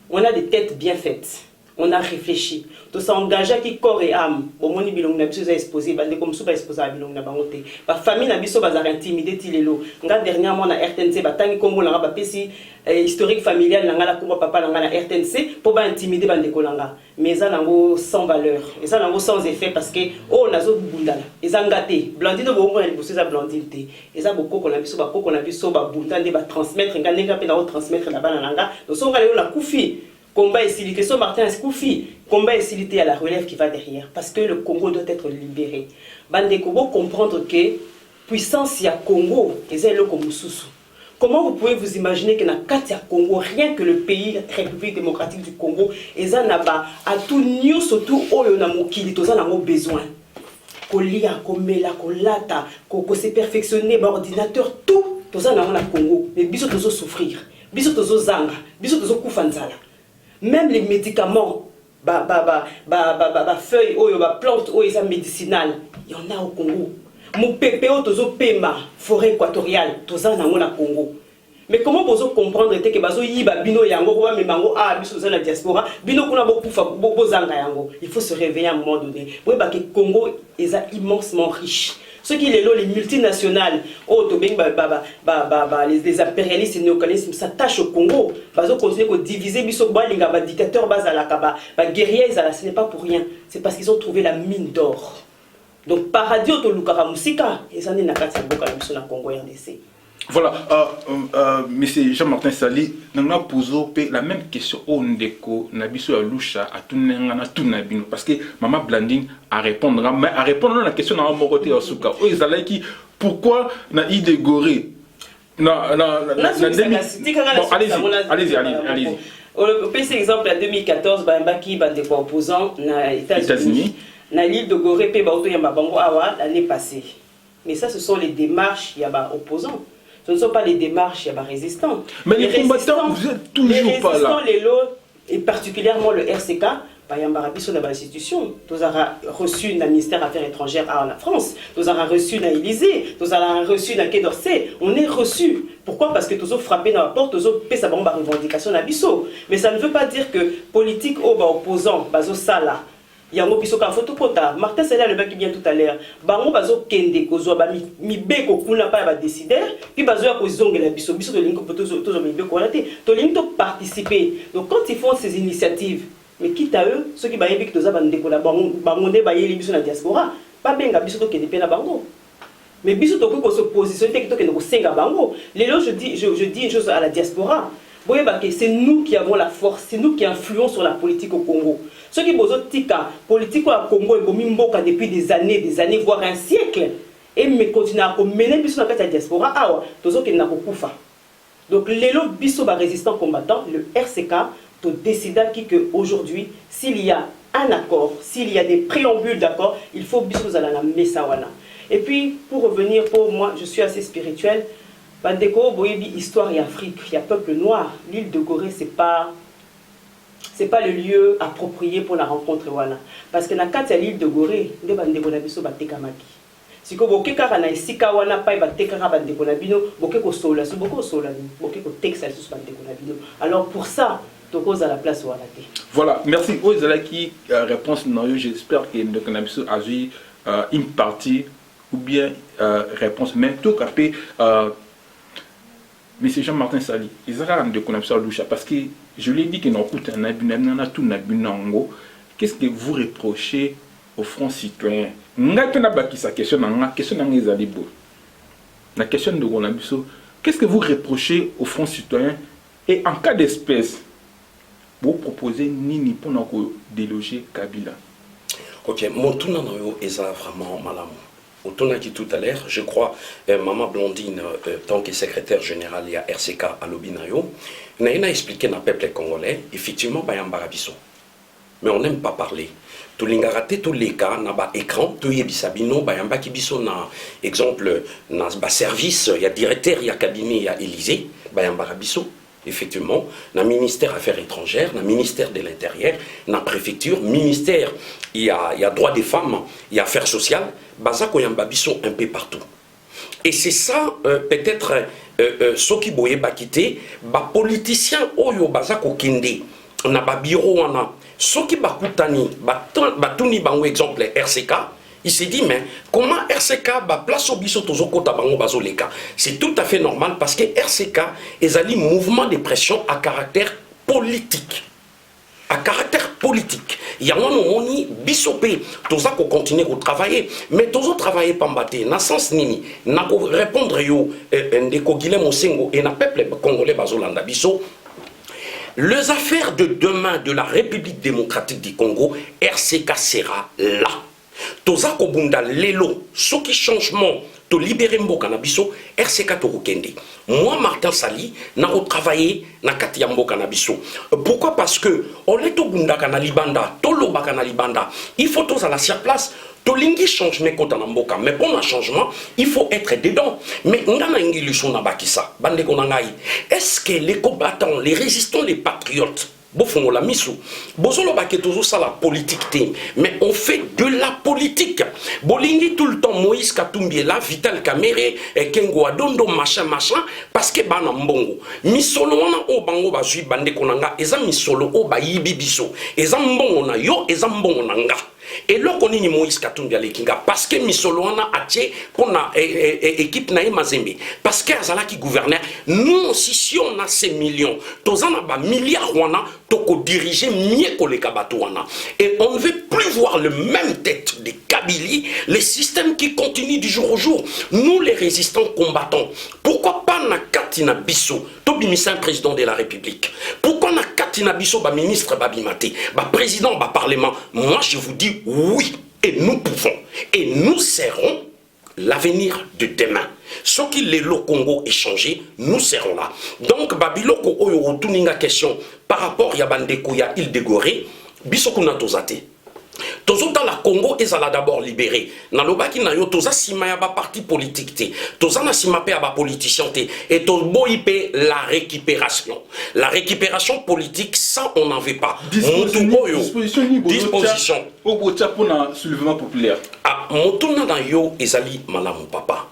On a des têtes bien faites. On a réfléchi. Tout ça engagé qui corps et âme. Au moins bilong na biso za exposé bande comme souba exposé à bilong na bangote. Ba famille na biso bazar intimidé tilelo. Nga dernièrement na RTNC batangi kombo na ba pesi historique familial na ngala kombo papa na ngala RTNC pour ba intimider bande kolanga. Mais ça nango sans valeur. Et ça nango sans effet parce que oh nazo bundala. Eza ngate. Blandine bo ngo na biso za blandine te. Eza boko ko na biso ba koko na biso ba bundande ba transmettre ngala pe na transmettre na bana nanga. Donc so ngala yo la kufi. Combat et silité, son Martin Skoufi, combat et silité à la relève qui va derrière, parce que le Congo doit être libéré. Bande Kobo comprendre que puissance ya Congo, et c'est le Komususu. Comment vous pouvez vous imaginer que na Katia Congo, rien que le pays, la République démocratique du Congo, et ça n'a pas à tout niou surtout oyo na mokili, tout ça n'a pas besoin. Ko lia, ko mela, ko lata, ko se perfectionner, ordinateur, tout ça n'a pas Congo. Mais biso tozo souffrir, biso tozo zanga, biso tozo kufanzala. Même les médicaments, feuilles, plantes, médicinales, il y en a au Congo. Mon PPO, tozo pema, forêt équatoriale, tozo na ngona Congo. Mais comment vous comprendre que bazo yiba bino yango mais mango biso na diaspora, bino kuna bo zanga yango. Il faut se réveiller à un moment donné. Oui que Congo est immensement riche. Ceux qui les multinationales, les impérialistes et néocolonialistes s'attachent au Congo. Ils continuent à diviser, les dictateurs, les guerriers, ce n'est pas pour rien. C'est parce qu'ils ont trouvé la mine d'or. Donc, paradis au Lukara Moussika, et ça n'est pas le Congo RDC. Voilà, M. Jean-Martin Sali, nous avons posé la même question au Ndeko, Nabiso Alusha, à Tunabino, parce que Maman Blandine a répondu à la question dans mon côté au Souka. Pourquoi na idée goré? Allez-y. On peut cet exemple en 2014, Baki Bandeko opposant aux États-Unis, na l'île de Gorée, l'année passée. Mais ça, ce sont les démarches, il y a opposants. Ce ne sont pas les démarches, il y a résistants. Mais les combattants, vous êtes toujours pas là. Les lots, et particulièrement le RCK, il y a une institution. Nous avons reçu le ministère des Affaires étrangères en France. Nous avons reçu à l'Élysée. Nous avons reçu à Quai d'Orsay. On est reçu. Pourquoi? Parce que nous avons frappé dans la porte, nous avons fait sa revendication à Bissau. Mais ça ne veut pas dire que politique opposant, Sala, il y a un biso ka photo kota Martin Sala le mec qui vient tout à l'heure bango bazo kende kozwa ba mi beko kuna pa ba décider puis bazo ya kozongela biso de linko poto to mi beko na te to linko participer. Donc quand ils font ces initiatives, mais quitte à eux ceux qui ba yebi to za ba ndeko la bango nde ba yeli biso na diaspora pas benga biso to kende pe na bango. Mais biso to ko se positionner to kende ko senga bango. Lelo je dis une chose à la diaspora. C'est nous qui avons la force, c'est nous qui influons sur la politique au Congo. Ceux qui ont tika politique au Congo et depuis des années, voire un siècle, et mais continuent à mener la diaspora, donc les lots biso résistants combattants, le RCK, to décida que aujourd'hui, s'il y a un accord, s'il y a des préambules d'accord, il faut biso la messawana. Et puis pour revenir, pour moi, je suis assez spirituel. Bandeko, Boyebi, histoire et Afrique, il y a peuple noir. L'île de Gorée, c'est pas le lieu approprié pour la rencontre. Voilà. Parce que dans l'île de Gorée, les Bandeko Nabiso Batekamaki. siko boke kaka na esika wana pa ba tekaka ba ndeko na bino boke ko sola so boko sola boke ko teksa so ba ndeko na bino. Alors pour ça tokoza la place wana te. Voilà, merci Ozalaki réponse non, j'espère que ndeko na biso a eu une partie ou bien réponse même tout capé Monsieur Jean-Martin Sali, ils ont rendu compte de parce que je lui ai dit que nous avons tout nabinango. Qu'est-ce que vous reprochez au Front citoyen? La question de Gonabiso, qu'est-ce que vous reprochez au Front citoyen et en cas d'espèce, vous proposez Nini pour nous déloger Kabila? Ok, mon tour est vraiment malade. On a dit tout à l'heure, je crois, Maman Blondine, tant que secrétaire général il y a RCK à Lobinayo, n'a expliqué dans le peuple congolais, effectivement, Bayambarabiso. Mais on n'aime pas parler. Tout l'ingaraté, tous les cas, n'a pas écran, tout y bisabino, Bayamba Kibiso, n'a exemple, n'a pas service, il y a directeur, il y a cabinet, il y a Élysée, Bayambarabiso. Effectivement, dans le ministère des Affaires étrangères, dans le ministère de l'Intérieur, dans la préfecture, ministère, il y a droits des femmes, il y a affaires sociales, Bazako Yambabiso un peu partout. Et c'est ça, peut-être, ce qui boye bakité, ba politicien oyo Bazako Kende, on a ba bureau, on a, ce qui bakutani, batuni bango exemple RCK, il s'est dit, mais comment RCK va place au biso tozoko tabango bazoleka? C'est tout à fait normal parce que RCK est un mouvement de pression à caractère politique. À caractère politique. Il y a un moment où bisopé, tozako continuer à travailler, mais tozo travailler pas mbaté, na sens nini, na répondre yo, ndeko Guilhem Mosengo et na peuple congolais bazolanda biso. Les affaires de demain de la République démocratique du Congo, RCK sera là. Tozako bunda lelo, ce qui changement, to libérer mboka na biso, RCK to kende. Moi Martin Sali, na retravaillé na kati ya mboka na biso. Pourquoi? Parce que on est to bunda kana libanda, to loba kana libanda. Il faut tous à la place. To lingi changement contre na mboka, mais pour un changement, il faut être dedans. Mais on a une illusion na bakisa, bande konangai. Est-ce que les combattants, les résistants, les patriotes Bofongo la misu. Bozolo baketozo ça la politique te. Mais on fait de la politique. Bolingi tout le temps Moïse Katumbi là, Vital Kamerhe, Kengo Adondo machin parce que bana mbongo. Misolo wana o bango bazui bande konanga, eza misolo o ba yibi biso. Eza mbongo na yo, eza mbongo na nga. Et là, on est Moïse Katumbi à l'Ekinga parce que Misoloana a tué pour la équipe Naïm Mazembe. Parce que Azala qui gouvernait, nous aussi, si on a ces millions, tous en a milliards, on a diriger mieux que les Kabatouana. Et on ne veut plus voir le même tête de Kabylie, les systèmes qui continuent du jour au jour. Nous, les résistants combattants, pourquoi pas na Katina Bissou, Tobimissa, président de la République? Pourquoi na Katina Bissou, ministre Babimate, président, parlement? Moi, je vous dis oui, et nous pouvons, et nous serons l'avenir de demain. Ce qui les lo Congo est changé, nous serons là. Donc, Babiloko Oyo Tuninga question par rapport à Yabandeko ya Île de Gorée, Bisokuna Tozate. Tozo dans la Congo, ils allaient d'abord libérer. Nalobaki na yo toza sima ya ba parti politique te. Toza na sima pe ya ba politicien te. Et tozo ipe la récupération. La récupération politique, ça on n'en veut pas. Disposition. Au pour un soulèvement populaire. Ah, motuna na yo ezali malamu papa.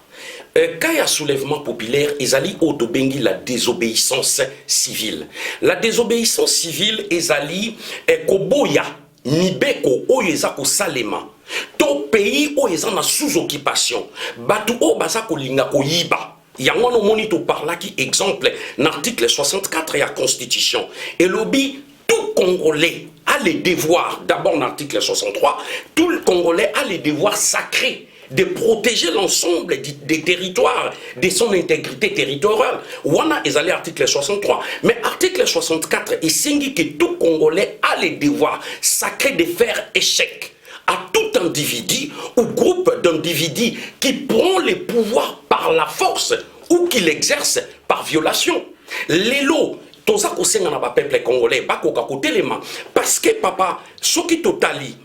Quand il y a soulèvement populaire, ils allaient au Dobengi la désobéissance civile. La désobéissance civile, ils allaient koboya. Mibeko oyeza ko salema to pays oyeza na sous occupation batu o baza ko linga ko yiba yango no moni to parla ki exemple l'article 64 de la constitution et lobby tout congolais a les devoirs d'abord l'article 63 tout le congolais a les devoirs sacrés de protéger l'ensemble des territoires, de son intégrité territoriale. Wana est allé article 63. Mais article 64 est signé que tout Congolais a le devoir sacré de faire échec à tout individu ou groupe d'individus qui prend le pouvoir par la force ou qui l'exerce par violation. L'élo, tout ça qu'on sait dans le peuple congolais, parce que papa, ce qui totali,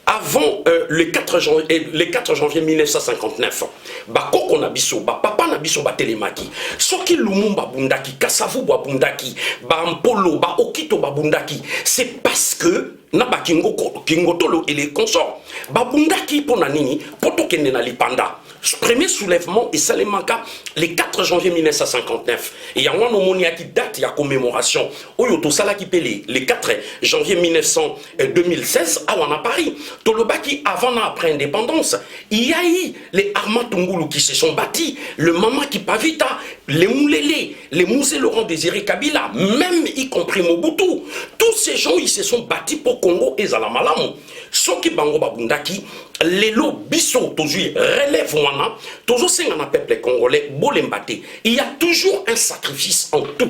avant le 4 janvier 1959, Bakoko Nabiso, Papa Nabiso Batelemaki, Soki Lumumba Bundaki, Kasavu Bundaki, Bampolo, Okito Bundaki, c'est parce que Naba Kingotolo et les consorts, babundaki pona nini poto kende na lipanda. Premier soulèvement et Salemaka le 4 janvier 1959. Et il y a un moment qui date de commémoration. Oyo to sala qui pele le 4 janvier 2016 à Paris. Tolobaki avant et après indépendance. Il y a eu les Armatungulu qui se sont bâtis, le Mama qui Pavita, les Moulele, les Mousé Laurent Désiré Kabila, même y compris Mobutu. Tous ces gens ils se sont bâtis pour Congo et Zalamalamu. Soki Bango Babundaki, les lots biso tozui relève wana, tozo sengana peuple congolais bolembate. Il y a toujours un sacrifice en tout.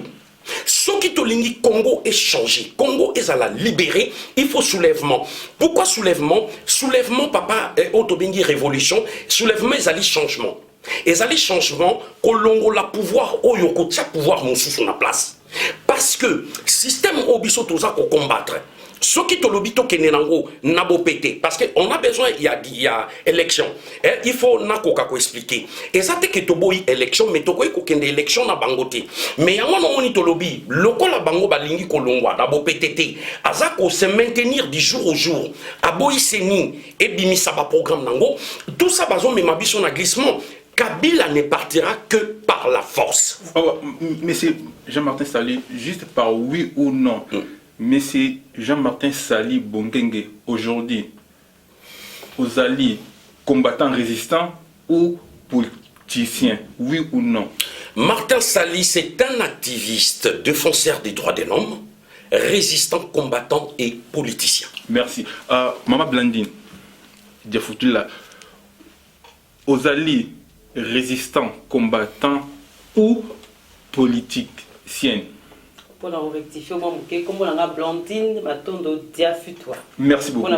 Ce qui tolingi Congo est changé. Congo est à la libérer. Il faut soulèvement. Pourquoi soulèvement? Soulèvement, papa, autobengi révolution. Soulèvement, ils allaient changement. Ils allaient changement. Kolongo la pouvoir, oyoko tia pouvoir mon sous la place. Parce que système obiso toza ko combattre. Ce qui te l'obito qui n'est pas pété. Parce qu'on a besoin, il y a élection. Il faut qu'on expliquer. Et ça, c'est que tu as élection, mais tu as une élection na bangote. Mais il y a un lobby, le la bango balingi kolongwa, d'abord pété. Azako se maintenir du jour au jour. Aboyi seni, et bimi saba programme nango. Tout ça, bazon, mais ma biche, on a glissement. Kabila ne partira que par la force. Oh, monsieur Jean-Martin Sali, juste par oui ou non. Monsieur Jean-Martin Sali Bongenge, aujourd'hui, aux alliés combattants résistants ou politiciens, oui ou non? Martin Sali, c'est un activiste, défenseur des droits de l'homme, résistant, combattant et politicien. Merci. Maman Blandine, Diafoutula, aux alliés résistants, combattants ou politiciens? Pour rectifier, comme on a Blandine, merci beaucoup.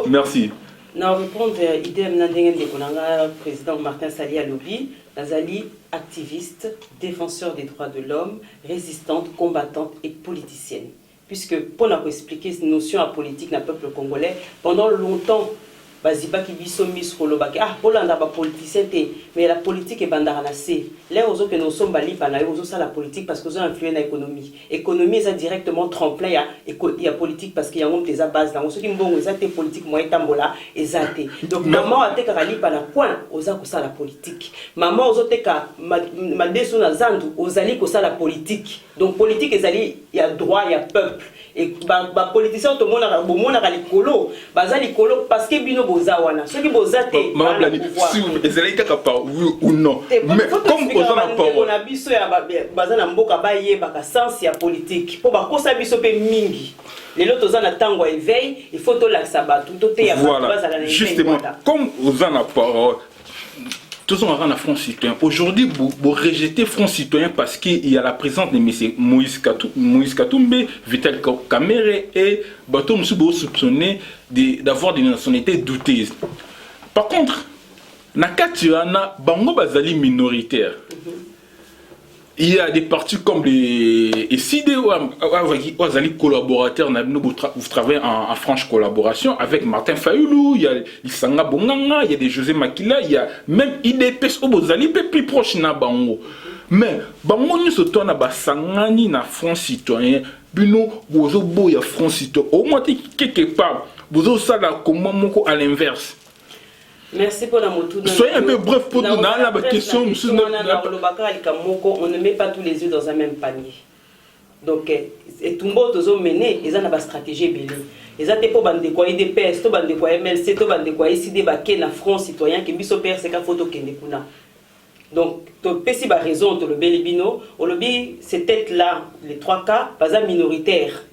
Merci. Nous répondre idem le président Martin Sali à lobby, Nazali activiste, défenseur des droits de l'homme, résistante, combattante et politicienne. Puisque pour nous expliquer cette notion à politique dans le peuple congolais, pendant longtemps, baziba qui biso mis kolobaki ah polanda ba politicien mais la politique est bandaranacé là aux que nous sommes bali pana aux ça la politique parce que ça influe dans l'économie ça directement tremplin il y a politique parce qu'il y a des base dans ceux qui mbongo ça té politique moyen tambola ezate donc maman a té kali pana point aux ça la politique maman aux te ka madeso na zandu aux ali ko ça la politique donc politique ezali il y a droit il y a peuple et ba politicien to mona bomona ka likolo baza likolo parce que bino bozawana ceux qui bozate si vous ezali kaka par oui ou non mais comme boza na parole on a biso ya baza na mboka ba yeba ka sens ya politique po ba kosa biso pe mingi lelo toza na tango éveil il faut to laksa batu to te ya baza na justement comme boza na parole tous on a Front Citoyen. Aujourd'hui, vous rejetez Front Citoyen parce qu'il y a la présence de M. Moïse Katumbe, Vital Kamerhe et Bato Moussoubo soupçonné d'avoir des nationalités douteuses. Par contre, Nakatiana, Bango Bazali minoritaire. Il y a des partis comme les CID ou les collaborateurs, vous travaillez en franche collaboration avec Martin Fayoulou, il y a Isanga Bonganga, il y a des José Makila, il y a même IDPS au Bozali, plus proche na Bango. Mais Bango nous se tourne à Basangani na Front Citoyen, Bino, Bozo Boya Front Citoyen, au moins quelque part, Bozo Sala comment moko à l'inverse. Merci pour la moto. Soyez un peu bref pour nous dans la question. On ne met pas tous les œufs dans un même panier. Donc, et tout le monde a mené, ils ont une stratégie belée. Ils ont pour bande quoi des PS, to bande quoi MLC, to bande quoi ici débarquer na Front Citoyen qui biso père c'est qu'à photo kende kuna. Donc, tu as pas raison, tu le bélibino. Au lobby, c'est peut-être là, les trois cas, pas minoritaires,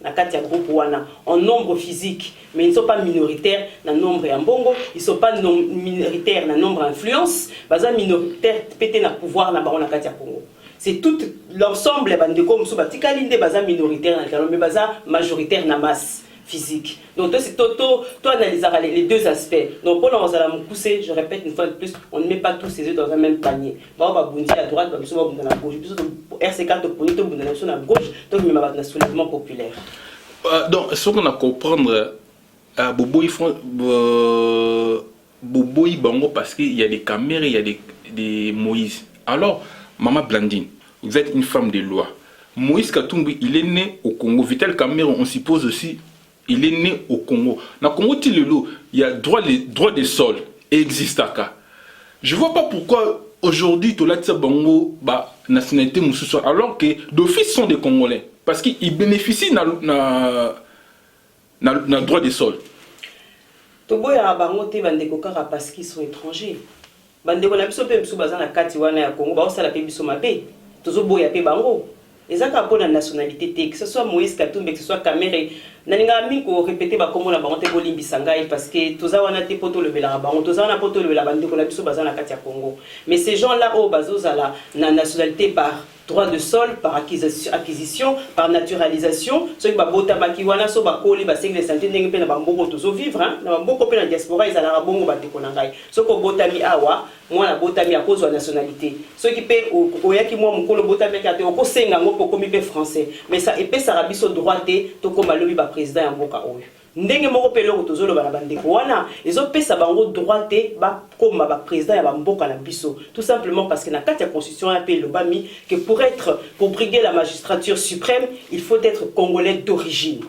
en nombre physique, mais ils ne sont pas minoritaires dans le nombre en bongo, ils ne sont pas minoritaires dans le nombre influence, pas minoritaires, pété dans le pouvoir, dans le Katia Congo. C'est tout l'ensemble, de comme ce batikali, pas minoritaire dans le mais pas majoritaire dans la masse physique. Donc, tu analyses les deux aspects. Donc, pour nous allons pousser, je répète une fois de plus, on ne met pas tous ces œufs dans un même panier. On va bondi à droite, on va bondi à la gauche. RC4 pour nous, on va à gauche, donc on va un soulèvement populaire. Donc, ce qu'on a comprendre, Boboy Bango, parce qu'il y a des caméras, il y a des Moïse. Alors, Maman Blandine, vous êtes une femme de loi. Moïse Katumbi, il est né au Congo. Vital Kamerhe, on suppose aussi il est né au Congo. Dans le Congo, il y a droit des sols et existe. Je ne vois pas pourquoi aujourd'hui, tu as Bango, nationalité Moussoussa, alors que d'office sont des Congolais. Parce qu'ils bénéficient de droit des sols. Toboya bango te bandeko kaka parce qu'ils sont étrangers. Bandeko na biso pe biso baza na kati wana ya Congo ba osala pe biso mabe. Tozo boya pe bango. Ezaka pona nationalité te, que ce soit Moïse Katumbi, que ce soit Kamere. Naninga miko répéter ba komo na bango te bolimbisa ngai parce que toza wana te poto le bela bango, toza wana poto le bela bandeko na biso baza na kati ya Congo. Mais ces gens-là au bazozala na nationalité par droit de sol, par acquisition, par naturalisation, ceux qui bota makiwana so bakoli ba segle santé ndenge pe na bamboko tozo vivre hein, na bamboko pe na diaspora ezala bongo bandeko na ngai. Soko botami awa, moi na botami à cause de la nationalité. Ceux qui pe oyaki moi mukolo botami ka te okosenga ngo pokomi pe français. Mais ça epé ça biso droit te to koma lobi ba président ya mboka oyo. Ndenge moko pe loko tozolo ba bandeko wana ezopesa bango droit te ba koma ba président ya mboka na biso. Tout simplement parce que na kati ya constitution ya pe lobami que pour briguer la magistrature suprême, il faut être congolais d'origine.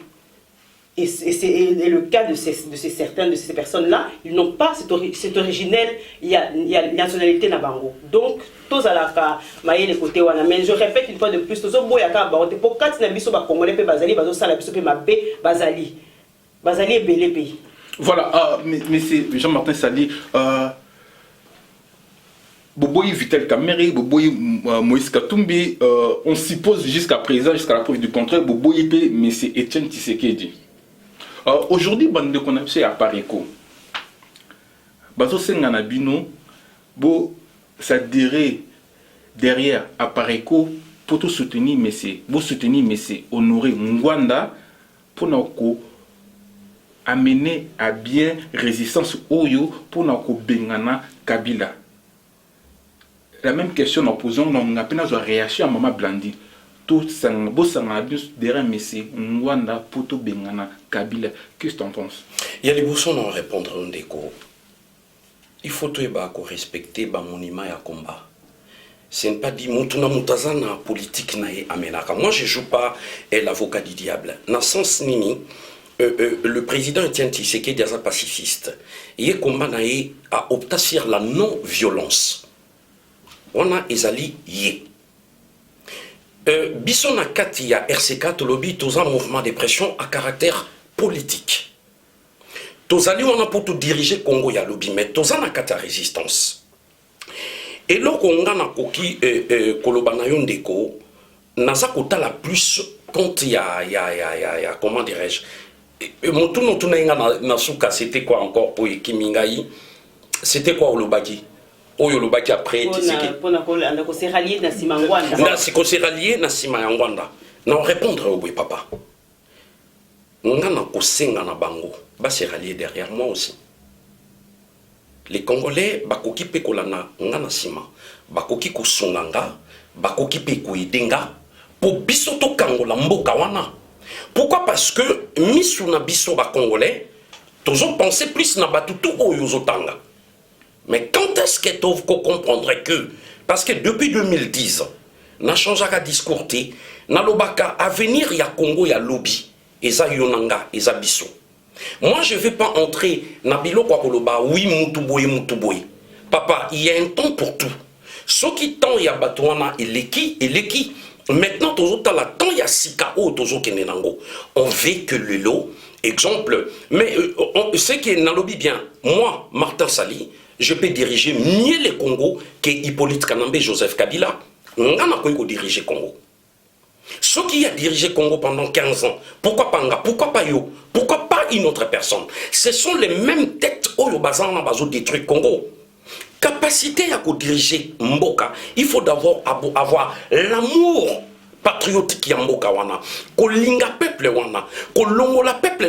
Et c'est le cas de certaines de ces personnes-là, ils n'ont pas cet originel, il y a nationalité na bango. Donc, tous à la maïe les côtés wana. Mais je répète une fois de plus, tous au bout yaka baote pour quatre na biso ba congolais pe bazali bazo sala biso pe mabé bazali. Bazali est belé pays. Voilà, mais c'est Jean-Martin Sali. Boboyi Vital Kamere, Boboyi Moïse Katumbi, on suppose jusqu'à présent, jusqu'à la preuve du contraire, Boboyi P, mais c'est Etienne Tshisekedi. Aujourd'hui, bande de connaissances à Pareco. Bazo Sengana Bino, bo ça dirait derrière à Pareco pour tout soutenir, mais c'est honorer Mwanda pour nous amener à bien résistance Oyo pour nous Bengana Kabila. La même question en posant, on a peine à réagir à Maman Blandi. Tout ça, derrière Messi, Mwanda, Poto Bengana, Kabila. Qu'est-ce que tu en penses? Il y a des boissons à répondre en déco. Il faut respecter le monument et le combat. Ce n'est pas dit Moutuna Moutazana politique nae amenaka. Moi, je ne joue pas l'avocat du diable. Dans le sens nini, le président Etienne Tshisekedi est un pacifiste. Il combat a opté sur la non-violence. On a ezali yé. Bisson na kati ya RC4 lobby tous un mouvement de pression à caractère politique. Tozali on a pour tout diriger Congo ya lobby mais tous un kati ya résistance. Et là on a koki kolobana yondeko naza kota la plus quand ya comment dirais-je motuno tunenga na suka c'était quoi encore pour Kimingai c'était quoi olobaki Oyo lobaki après on s'est rallié na Simangwanda. On s'est rallié na Simangwanda. Non répondre au papa. Ngana ko senga na bango, ba se rallier derrière moi aussi. Les Congolais bakoki pe kolana ngana sima, bakoki ko songanga, bakoki pe ko idenga pour biso to kangola mboka wana. Pourquoi? Parce que misu na biso ba Congolais, toujours penser plus na batutu oyo zotanga. Mais quand est-ce que tu comprendrais que, parce que depuis 2010, na changé de discours, na lobaka avenir ya Congo ya lobby, eza yonanga, eza biso. Moi je ne vais pas entrer na bilo kwa koloba, oui mutuboy. Papa, il y a un temps pour tout. Ce qui temps ya batouana eleki. Maintenant tozo la temps ya sika o tozo kenenango. On veut que le lot, exemple, mais ce qui est na lobby bien, moi Martin Sali, je peux diriger mieux le Congo que Hippolyte Kanambe Joseph Kabila. On a diriger Congo. Ceux qui a dirigé Congo pendant 15 ans, pourquoi pas Nga? Pourquoi pas Yo? Pourquoi pas une autre personne? Ce sont les mêmes têtes Oyo Bazana Bazo détruit Congo. Capacité à diriger Mboka, il faut d'abord avoir l'amour patriotique ya Mboka wana, ko linga peuple wana, ko longola peuple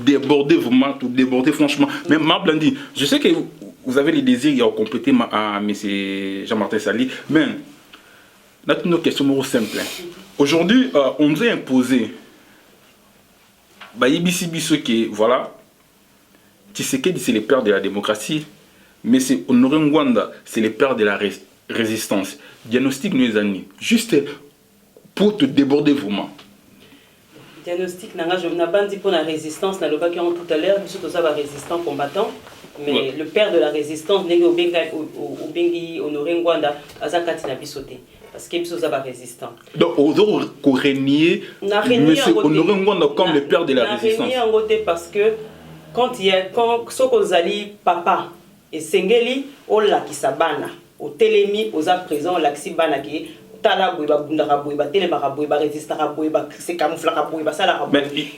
débordé vraiment, tout débordé franchement. Mais Ma Blandi, je sais que vous avez les désirs de compléter à M. Jean-Martin Sali, mais là, une question simple. Aujourd'hui, on nous a imposé, voilà, Tshisekedi c'est le père de la démocratie, mais c'est Honoré Ngwanda, c'est le père de la résistance. Diagnostic nous années, juste pour te déborder vraiment. Diagnostic, je n'ai pas dit pour la résistance, tout à l'heure, surtout ça va résistant combattant. Mais ouais. Le père de la résistance, Obengi Honoré Ngwanda, Azakati n'a pas sauté. Parce qu'il y a résistant. Donc, on doit régner M. Honoré Ngwanda comme le père de la résistance. Parce que quand ce qu'on a dit, papa, et Sengeli, on l'a qui s'abana, au télémi, aux à présent, l'axibana qui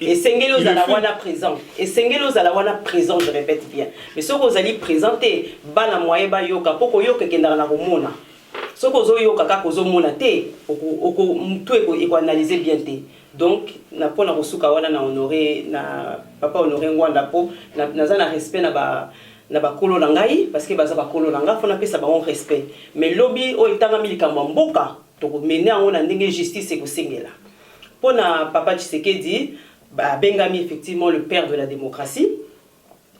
et Sengelo Zalawana présent. Et Sengelo Zalawana présent, je répète bien. Mais ce que vous allez présenter, Bana Moeba Yoka, Poko Yoka Kendana Romona. Ce que vous avez Yoka Kozo Monate, tout est analysé bien. Donc, na pona Rosuka wana na honoré, na papa honoré Ngwanda po, na zana respect na ba. Na ba kolo nangai parce que baza ba kolo nanga fona pesa ba on respect mais lobby o itanga milika mboka to mener on na ndenge justice ko sengela pona papa Tshisekedi ba bengami effectivement le père de la démocratie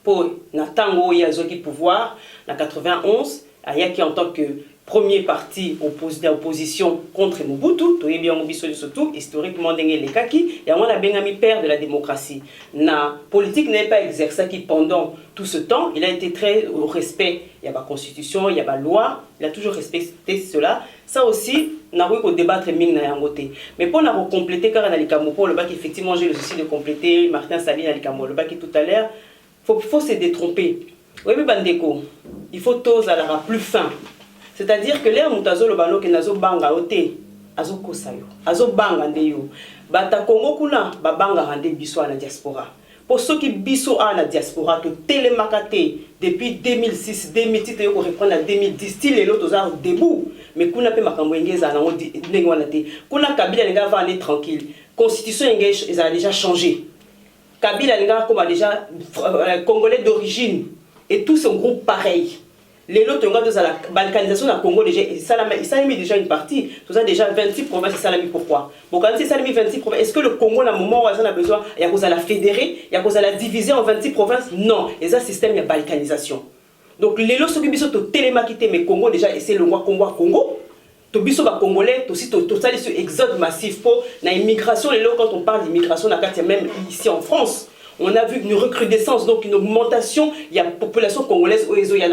pour na tango yazoki pouvoir na 91 ayaki en tant que premier parti d'opposition contre Mobutu, tout est bien surtout historiquement les kaki, et on a bengami père de la démocratie. La politique n'est pas exercée pendant tout ce temps, il a été très au respect, il y a la constitution, il y a la loi, il a toujours respecté cela. Ça aussi, on a eu débattre ming na yangote. Mais pour nous compléter, car on a le bac effectivement j'ai le souci de compléter, Martin Sali a le bac tout à l'heure, faut se détromper. Oui, mais Bandeko, il faut tous aller plus fin. C'est-à-dire que l'air mutazo le balo que nazo banga ote azo kosayo azo banga ndeyo bata Congo kuna ba banga hande biso na diaspora pour ceux qui biso à la diaspora to télémakate depuis 2006 2010 yo ko reprendre en 2010 style l'autre aux debout mais kuna pe makambo ngeza na ndenge wana te kuna Kabila linga va aller tranquille constitution engage ils a déjà changé Kabila linga comme déjà congolais d'origine et tout son groupe pareil. Les autres ont de la balkanisation du Congo déjà, ça a mis déjà une partie, tout ça déjà 26 provinces, ça l'a mis pourquoi? Bon, quand ça a mis 26 provinces, est-ce que le Congo, à un moment où on a besoin, il y a besoin de la fédérer, il y a besoin de la diviser en 26 provinces? Non, et ça, système, il y a balkanisation. Donc, les autres qui sont télémarketés, mais Congo déjà, et c'est le roi Congo, to biso ba congolais aussi to ça ce exode massif pour la immigration les quand on parle d'immigration na carte même ici en France. On a vu une recrudescence, donc une augmentation. Il y a une population congolaise où il y a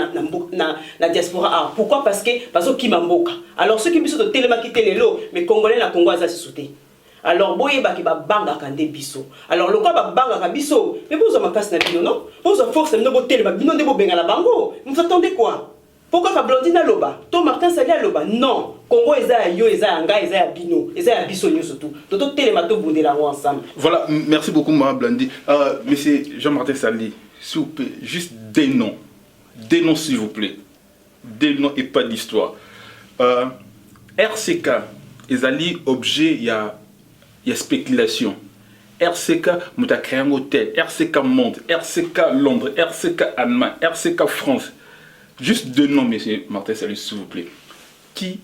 la diaspora. Ah, pourquoi? Parce que qui m'emboque. Alors ceux qui sont de télémarketer les lots, mais congolais la Congo a se sauté. Alors boye ba ki ba banga kande biso. Alors le quoi ba banga ka biso. Mais vous avez casse na bino non? Vous avez force de botter le bino de bo benga la bango. Vous attendez quoi? Pourquoi ka Blondine loba? To Martin Sali loba? Non. Congo eza yo eza anga eza bino eza ya biso nyo surtout toto telemato bundela ensemble. Voilà, merci beaucoup Mama Blandi. Monsieur Jean-Martin Sali, s'il vous plaît, juste des noms s'il vous plaît, des noms et pas d'histoire. RCK ezali objet il y a spéculation. RCK muta créé un hôtel, RCK Monde, RCK Londres, RCK Allemagne, RCK France. Juste deux noms, monsieur Martin Sali, s'il vous plaît. Qui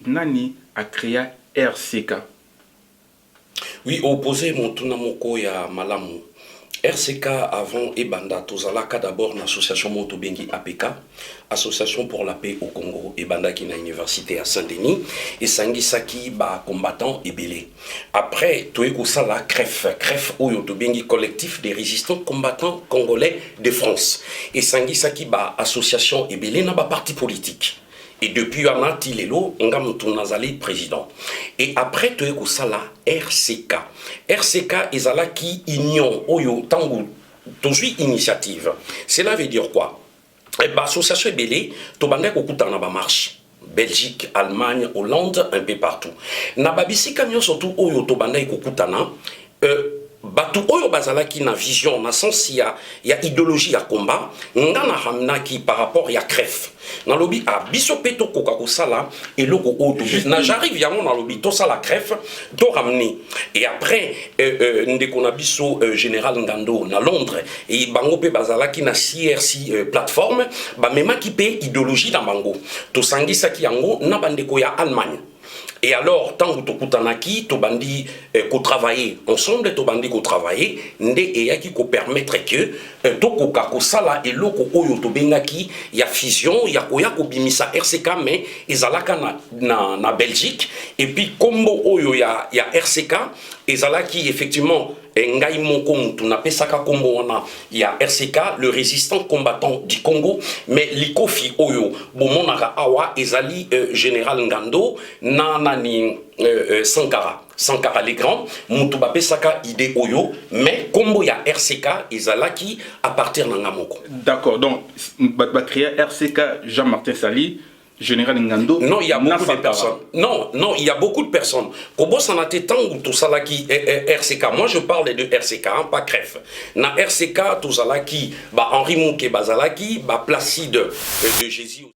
Nani a créé RCK? Oui, opposé mon tunamoko ya malamu. RCK avant Ebanda Tozalaka d'abord l'association Montobengi APK, association pour la paix au Congo, Ebanda qui na université à Saint-Denis et Sangisaki ba combattant Ebélé. Après Toeko Sala CREF Oyo Tobengi collectif des résistants combattants congolais de France et Sangisaki ba association Ebélé na ba parti politique. Et depuis Anati Lelo, on a Nazali président. Et après, tu as ça RCK. RCK est qui union, oyo, tango, toujours initiative. Cela veut dire quoi? L'association Ebélé, tu as kokutana ba marche. Belgique, Allemagne, Hollande, un peu partout. Nababisi kanyo surtout oyo to bandai kokutana. batu oyo bazalaki na vision na sens ya idéologie ya combat nga na hamnaki par rapport ya cref na lobi a biso peto koka kosala eloko oto na j'arrive yango na lobi to sala cref to ramener et après ndeko na biso général Ngando na Londres et bango pe bazalaki na CRC plateforme ba memaki pe idéologie na bango to sangisaki yango na bandeko ya Allemagne. Et alors, tant que tu bandi ko travailler ensemble, tu bandi ko travailler, nde et qui ko permettre que to ko ka sala et loko oyo to bengaki ya fusion, ya ko bimisa RCK mais ezalaka na Belgique et puis combo oyo ya RCK ezalaki effectivement ngai moko mutu na pesaka kombo wana ya RCK le résistant combattant du Congo mais likofi oyo bomonaka awa ezali général Ngando na nani Sankara les grands mutu ba pesaka idée oyo mais kombo ya RCK ezalaki à partir na ngamoko. D'accord, donc ba créer RCK Jean-Martin Sali Général Ngando. Non, il y a beaucoup de personnes. Non, il y a beaucoup de personnes. Kobo sanate tangu tout ça là qui RCK. Moi, je parle de RCK, hein, pas CREF. Na RCK, tout ça là qui, Henri Mouké Bazalaki, Placide de Jésus.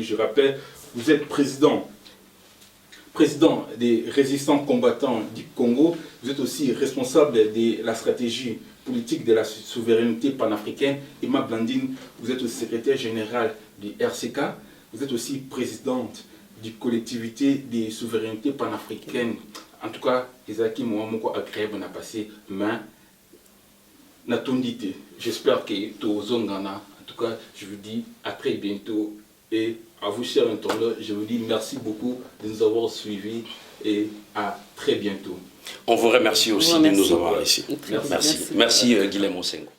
Je rappelle, vous êtes président des résistants combattants du Congo. Vous êtes aussi responsable de la stratégie politique de la souveraineté panafricaine. Emma Blandine, vous êtes aussi secrétaire général du RCK. Vous êtes aussi présidente du collectivité des souverainetés panafricaines. En tout cas, Isaki Mouamoko agréable n'a passé main. Natondite. J'espère que tout Zongana. En tout cas, je vous dis à très bientôt. Et à vous, chers internautes, je vous dis merci beaucoup de nous avoir suivis et à très bientôt. On vous remercie aussi de nous avoir ici. Merci. Merci Guilhem Mosengo.